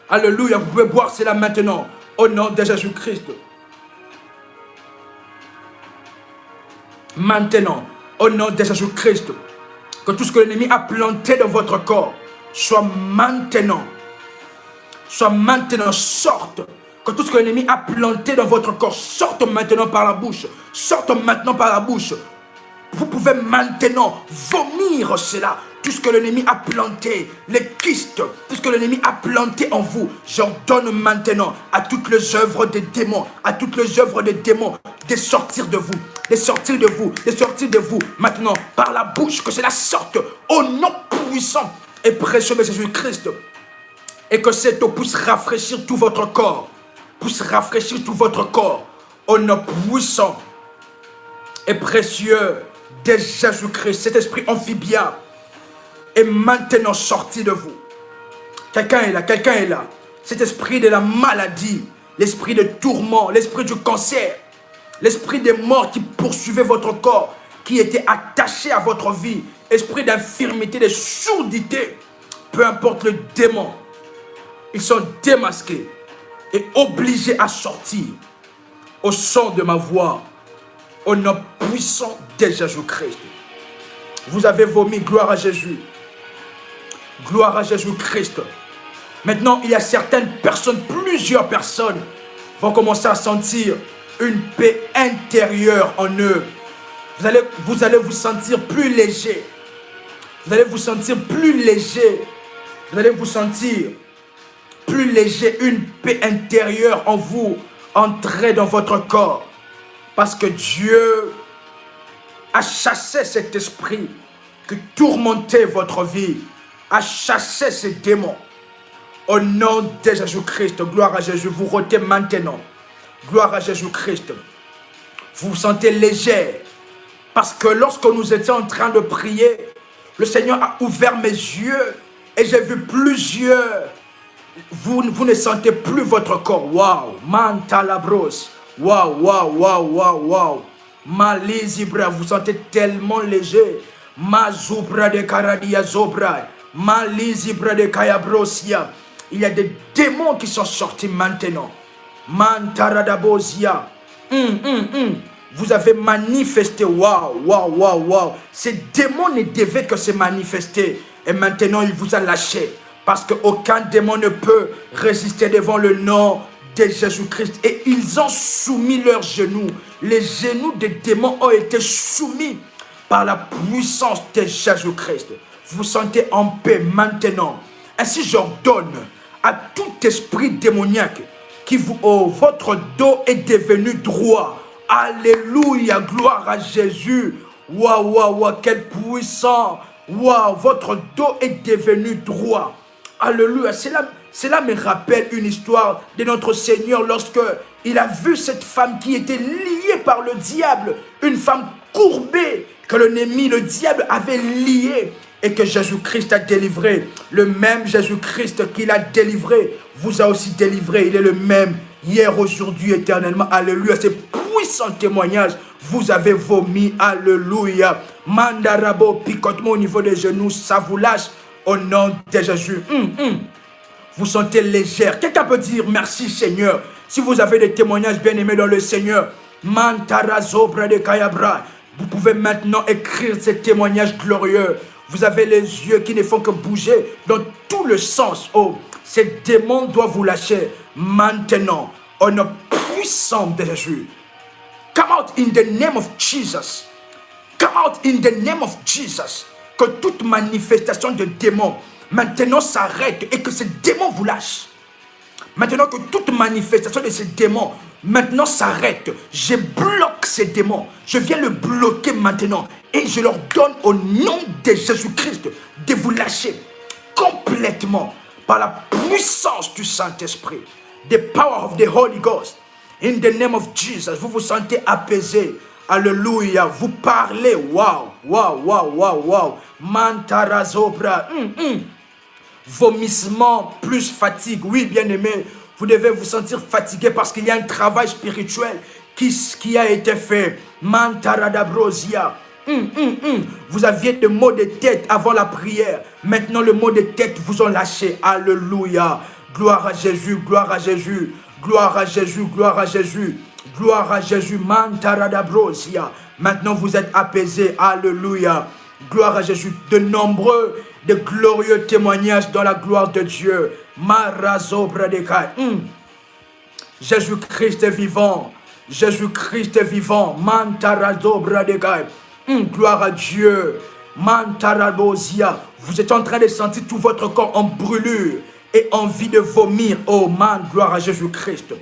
Alléluia, vous pouvez boire cela maintenant. Au nom de Jésus-Christ. Maintenant, au nom de Jésus-Christ, que tout ce que l'ennemi a planté dans votre corps soit maintenant sorte. Que tout ce que l'ennemi a planté dans votre corps sorte maintenant par la bouche. Sorte maintenant par la bouche. Vous pouvez maintenant vomir cela. Tout ce que l'ennemi a planté, les kystes, tout ce que l'ennemi a planté en vous, j'ordonne maintenant à toutes les œuvres des démons, de sortir de vous, de sortir de vous, maintenant, par la bouche, que cela sorte au nom puissant et précieux de Jésus-Christ. Et que cette eau puisse rafraîchir tout votre corps, au nom puissant et précieux de Jésus-Christ. Cet esprit amphibien est maintenant sorti de vous. Quelqu'un est là. Cet esprit de la maladie, l'esprit de tourment, l'esprit du cancer, l'esprit des morts qui poursuivait votre corps, qui était attaché à votre vie, esprit d'infirmité, de surdité, peu importe le démon, ils sont démasqués et obligés à sortir au son de ma voix, au nom puissant de Jésus-Christ. Vous avez vomi, gloire à Jésus. Gloire à Jésus-Christ. Maintenant, il y a certaines personnes, plusieurs personnes vont commencer à sentir une paix intérieure en eux. Vous allez vous sentir plus léger. Vous allez vous sentir plus léger. Vous allez vous sentir plus léger, une paix intérieure en vous, entrer dans votre corps. Parce que Dieu a chassé cet esprit qui tourmentait votre vie, a chassé ces démons. Au nom de Jésus-Christ, gloire à Jésus, vous rôtez maintenant. Gloire à Jésus-Christ. Vous vous sentez légère. Parce que lorsque nous étions en train de prier, le Seigneur a ouvert mes yeux et j'ai vu plusieurs. Vous ne sentez plus votre corps. Waouh, mantalabros. Waouh. Malizibra, vous sentez tellement léger. Mazubra de Karadia Zobra. Malizibra de Kayabrosia. Il y a des démons qui sont sortis maintenant. Mantaradabosia. Vous avez manifesté. Waouh. Ces démons ne devaient que se manifester. Et maintenant, il vous a lâché. Parce qu'aucun démon ne peut résister devant le nom de Jésus-Christ. Et ils ont soumis leurs genoux. Les genoux des démons ont été soumis par la puissance de Jésus-Christ. Vous vous sentez en paix maintenant. Ainsi, j'ordonne à tout esprit démoniaque qui votre dos est devenu droit. Alléluia, gloire à Jésus. Waouh, quel puissant. Waouh, votre dos est devenu droit. Alléluia, cela me rappelle une histoire de notre Seigneur lorsque il a vu cette femme qui était liée par le diable, une femme courbée que l'ennemi, le diable avait liée et que Jésus-Christ a délivré. Le même Jésus-Christ qu'il a délivré vous a aussi délivré. Il est le même hier, aujourd'hui, éternellement. Alléluia, c'est puissant témoignage. Vous avez vomi, alléluia. Mandarabo, picotement au niveau des genoux, ça vous lâche au nom de Jésus. Vous sentez légère. Quelqu'un peut dire merci Seigneur. Si vous avez des témoignages bien aimés dans le Seigneur, Mantarazobra de Kayabra, vous pouvez maintenant écrire ces témoignages glorieux. Vous avez les yeux qui ne font que bouger dans tout le sens. Oh, ces démons doivent vous lâcher maintenant au nom puissant de Jésus. Come out in the name of Jesus. Come out in the name of Jesus. Que toute manifestation de démons maintenant s'arrête et que ces démons vous lâchent. Maintenant que toute manifestation de ces démons maintenant s'arrête. Je bloque ces démons. Je viens le bloquer maintenant. Et je leur donne au nom de Jésus-Christ de vous lâcher complètement par la puissance du Saint-Esprit. The power of the Holy Ghost. In the name of Jesus. Vous vous sentez apaisé. Alléluia. Vous parlez. Wow. Mantarazobra. Vomissement plus fatigue. Oui, bien aimé. Vous devez vous sentir fatigué parce qu'il y a un travail spirituel qui a été fait. Mantaradabrosia. Vous aviez des maux de tête avant la prière. Maintenant, le maux de tête vous ont lâché. Alléluia. Gloire à Jésus, gloire à Jésus. Gloire à Jésus, gloire à Jésus. Gloire à Jésus. Mantaradabrosia. Maintenant, vous êtes apaisés. Alléluia. Gloire à Jésus. De nombreux, de glorieux témoignages dans la gloire de Dieu. Marazo Bradekai. Jésus-Christ est vivant. Jésus-Christ est vivant. Mantarazo Bradekai. Gloire à Dieu. Mantarabozia. Vous êtes en train de sentir tout votre corps en brûlure et envie de vomir. Oh man, gloire à Jésus-Christ.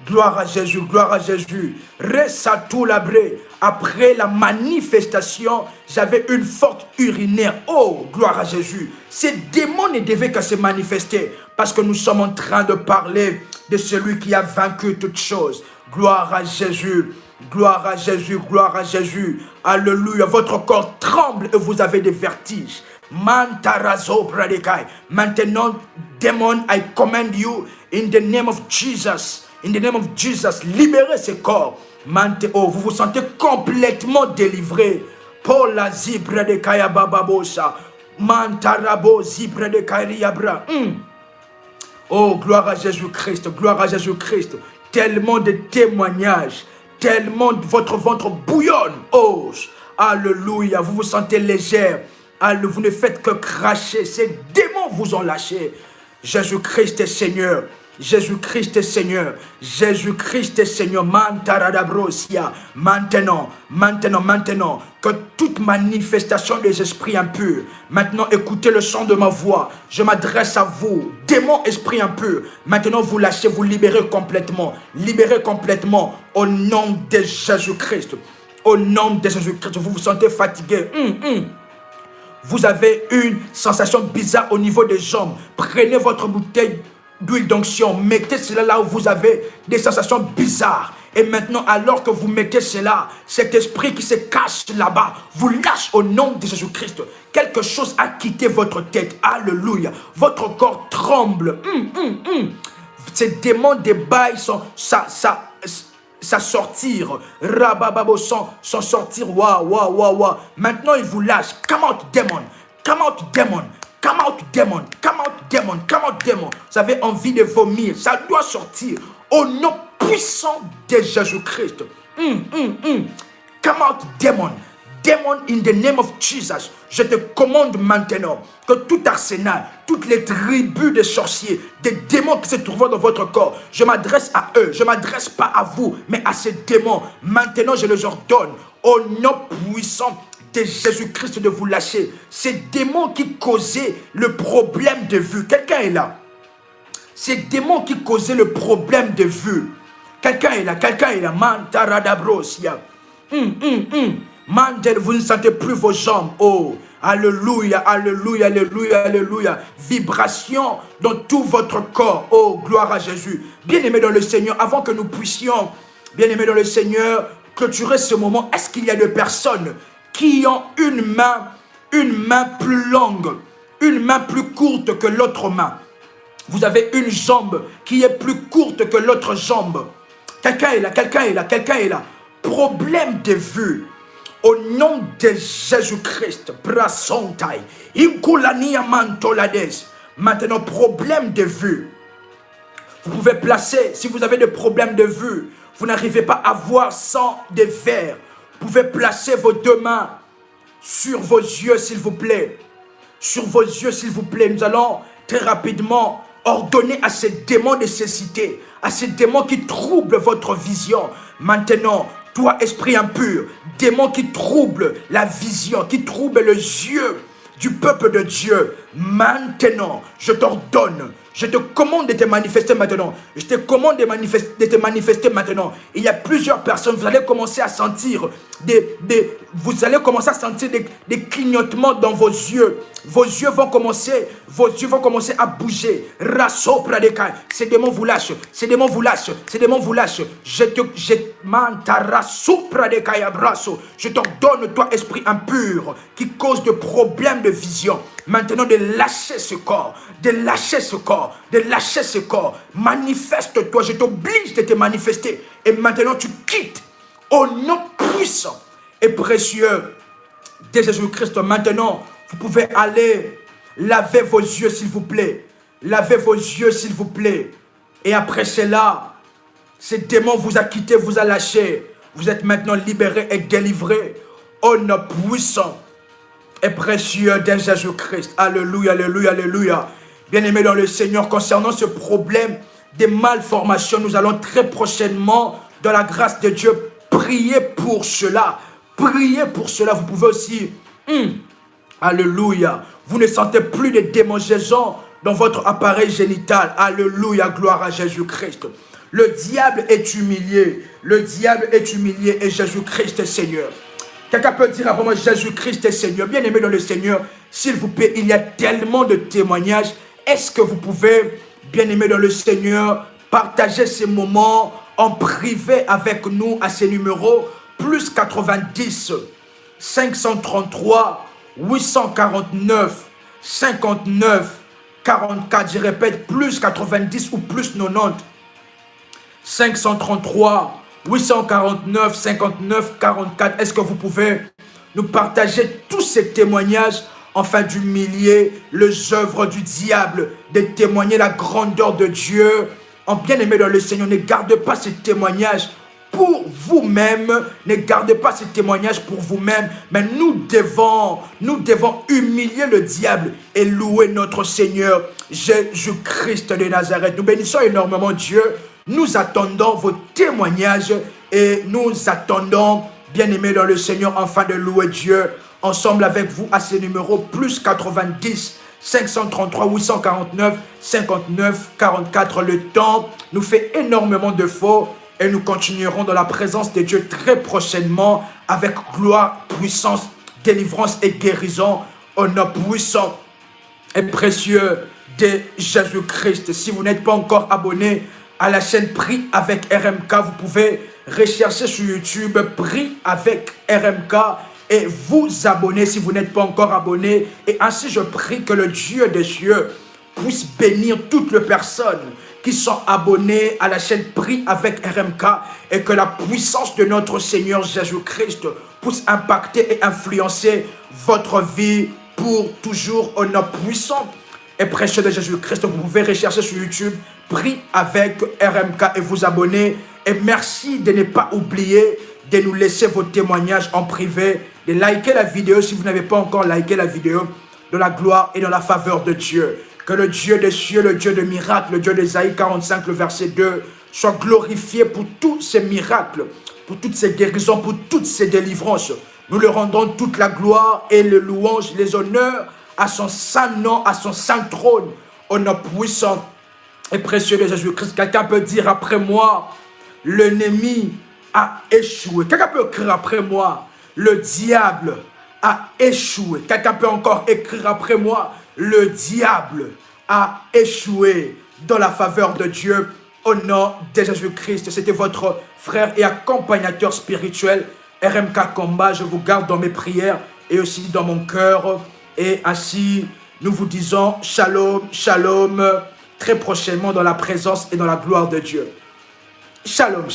Gloire à Jésus, gloire à Jésus. Resatou labré. Après la manifestation, j'avais une forte urinaire. Oh, gloire à Jésus. Ces démons ne devaient que se manifester parce que nous sommes en train de parler de celui qui a vaincu toutes choses. Gloire à Jésus. Gloire à Jésus, gloire à Jésus. Alléluia. Votre corps tremble et vous avez des vertiges. Mantarazo Bradekai. Maintenant, démon, I command you in the name of Jesus. In the name of Jesus, libérez ce corps. Oh, vous vous sentez complètement délivré. Paul la zibra de kaya bababosa. Mantarabo zibra de kaya. Oh, gloire à Jésus-Christ, gloire à Jésus-Christ. Tellement de témoignages, tellement votre ventre bouillonne. Oh, alléluia, vous vous sentez légère. Vous ne faites que cracher. Ces démons vous ont lâché. Jésus-Christ est Seigneur. Jésus-Christ est Seigneur. Jésus-Christ est Seigneur. Maintenant, que toute manifestation des esprits impurs, maintenant écoutez le son de ma voix. Je m'adresse à vous, démons, esprits impurs. Maintenant vous lâchez, vous libérez complètement. Libérez complètement au nom de Jésus-Christ. Au nom de Jésus-Christ, vous vous sentez fatigué. Vous avez une sensation bizarre au niveau des jambes. Prenez votre bouteille d'huile d'onction, mettez cela là où vous avez des sensations bizarres. Et maintenant, alors que vous mettez cela, cet esprit qui se cache là-bas, vous lâche au nom de Jésus-Christ. Quelque chose a quitté votre tête. Alléluia. Votre corps tremble. Ces démons débaillent sa sortir. Rabababo sans sortir. Waouh. Maintenant, il vous lâche. Come out, demon. Come out, demon. Come out, demon. Come out, demon. Come out, demon. Vous avez envie de vomir. Ça doit sortir. Au nom puissant de Jésus-Christ. Come out, demon. Demon, in the name of Jesus. Je te commande maintenant que tout arsenal, toutes les tribus de sorciers, des démons qui se trouvent dans votre corps, je m'adresse à eux. Je ne m'adresse pas à vous, mais à ces démons. Maintenant, je les ordonne au nom puissant de Jésus-Christ de vous lâcher. Ces démons qui causaient le problème de vue. Quelqu'un est là. Ces démons qui causaient le problème de vue. Quelqu'un est là. Mantaradabrosia. Mandel, vous ne sentez plus vos jambes. Oh, alléluia, alléluia, alléluia, alléluia. Vibration dans tout votre corps. Oh, gloire à Jésus. Bien-aimés dans le Seigneur, avant que nous puissions, bien-aimés dans le Seigneur, clôturer ce moment, est-ce qu'il y a des personnes qui ont une main plus longue, une main plus courte que l'autre main? Vous avez une jambe qui est plus courte que l'autre jambe. Quelqu'un est là, quelqu'un est là, quelqu'un est là. Problème de vue. Au nom de Jésus-Christ, Brasontai, Inkulania Mantolades. Maintenant, problème de vue. Vous pouvez placer, si vous avez des problèmes de vue, vous n'arrivez pas à voir sans des verres. Vous pouvez placer vos deux mains sur vos yeux, s'il vous plaît. Sur vos yeux, s'il vous plaît. Nous allons très rapidement ordonner à ces démons de cécité, à ces démons qui troublent votre vision. Maintenant, toi, esprit impur, démon qui trouble la vision, qui trouble les yeux du peuple de Dieu, maintenant, je t'ordonne, je te commande de te manifester maintenant. Je te commande de te manifester maintenant. Il y a plusieurs personnes, vous allez commencer à sentir des clignotements dans vos yeux. Vos yeux vont commencer à bouger. Ces démons vous lâchent. Ces démons vous lâchent. Ces démons vous lâchent. Je t'ordonne, toi, esprit impur, qui cause de problèmes de vision, maintenant de lâcher ce corps. De lâcher ce corps. De lâcher ce corps. Manifeste-toi. Je t'oblige de te manifester. Et maintenant, tu quittes. Au nom puissant et précieux de Jésus-Christ. Maintenant, vous pouvez aller laver vos yeux, s'il vous plaît. Lavez vos yeux, s'il vous plaît. Et après cela, ce démon vous a quitté, vous a lâché. Vous êtes maintenant libérés et délivrés au nom puissant et précieux de Jésus-Christ. Alléluia, alléluia, alléluia. Bien-aimés dans le Seigneur, concernant ce problème des malformations, nous allons très prochainement, dans la grâce de Dieu, prier pour cela. Priez pour cela. Vous pouvez aussi... Alléluia. Vous ne sentez plus de démangeaisons dans votre appareil génital. Alléluia. Gloire à Jésus-Christ. Le diable est humilié. Le diable est humilié et Jésus-Christ est Seigneur. Quelqu'un peut dire après moi, Jésus-Christ est Seigneur. Bien-aimé dans le Seigneur, s'il vous plaît, il y a tellement de témoignages. Est-ce que vous pouvez, bien-aimé dans le Seigneur, partager ces moments en privé avec nous à ces numéros plus 90 533 849 59 44. Je répète, plus 90 ou plus 90 533 849 59 44. Est-ce que vous pouvez nous partager tous ces témoignages afin d'humilier les œuvres du diable, de témoigner la grandeur de Dieu? En bien-aimé dans le Seigneur, ne gardez pas ces témoignages pour vous-même, ne gardez pas ces témoignages pour vous-même, mais nous devons humilier le diable et louer notre Seigneur Jésus-Christ de Nazareth. Nous bénissons énormément Dieu. Nous attendons vos témoignages et nous attendons, bien-aimés dans le Seigneur, enfin de louer Dieu ensemble avec vous à ces numéros plus 90 533 849 59 44. Le temps nous fait énormément de faux et nous continuerons dans la présence de Dieu très prochainement avec gloire, puissance, délivrance et guérison au nom puissant et précieux de Jésus-Christ. Si vous n'êtes pas encore abonné à la chaîne Prie avec RMK, vous pouvez rechercher sur YouTube Prie avec RMK et vous abonner si vous n'êtes pas encore abonné. Et ainsi je prie que le Dieu des cieux puisse bénir toutes les personnes qui sont abonnés à la chaîne Prie avec RMK et que la puissance de notre Seigneur Jésus-Christ puisse impacter et influencer votre vie pour toujours au nom puissant et précieux de Jésus-Christ. Vous pouvez rechercher sur YouTube Prie avec RMK et vous abonner. Et merci de ne pas oublier de nous laisser vos témoignages en privé, de liker la vidéo si vous n'avez pas encore liké la vidéo, de la gloire et de la faveur de Dieu. Que le Dieu des cieux, le Dieu de miracles, le Dieu d'Ésaïe 45, le verset 2, soit glorifié pour tous ces miracles, pour toutes ces guérisons, pour toutes ces délivrances. Nous le rendons toute la gloire et les louanges, les honneurs à son saint nom, à son saint trône, au nom puissant et précieux de Jésus-Christ. Quelqu'un peut dire après moi, l'ennemi a échoué. Quelqu'un peut écrire après moi, le diable a échoué. Quelqu'un peut encore écrire après moi, le diable a échoué dans la faveur de Dieu au nom de Jésus-Christ. C'était votre frère et accompagnateur spirituel, RMK Combat. Je vous garde dans mes prières et aussi dans mon cœur. Et ainsi, nous vous disons shalom, shalom, très prochainement dans la présence et dans la gloire de Dieu. Shalom.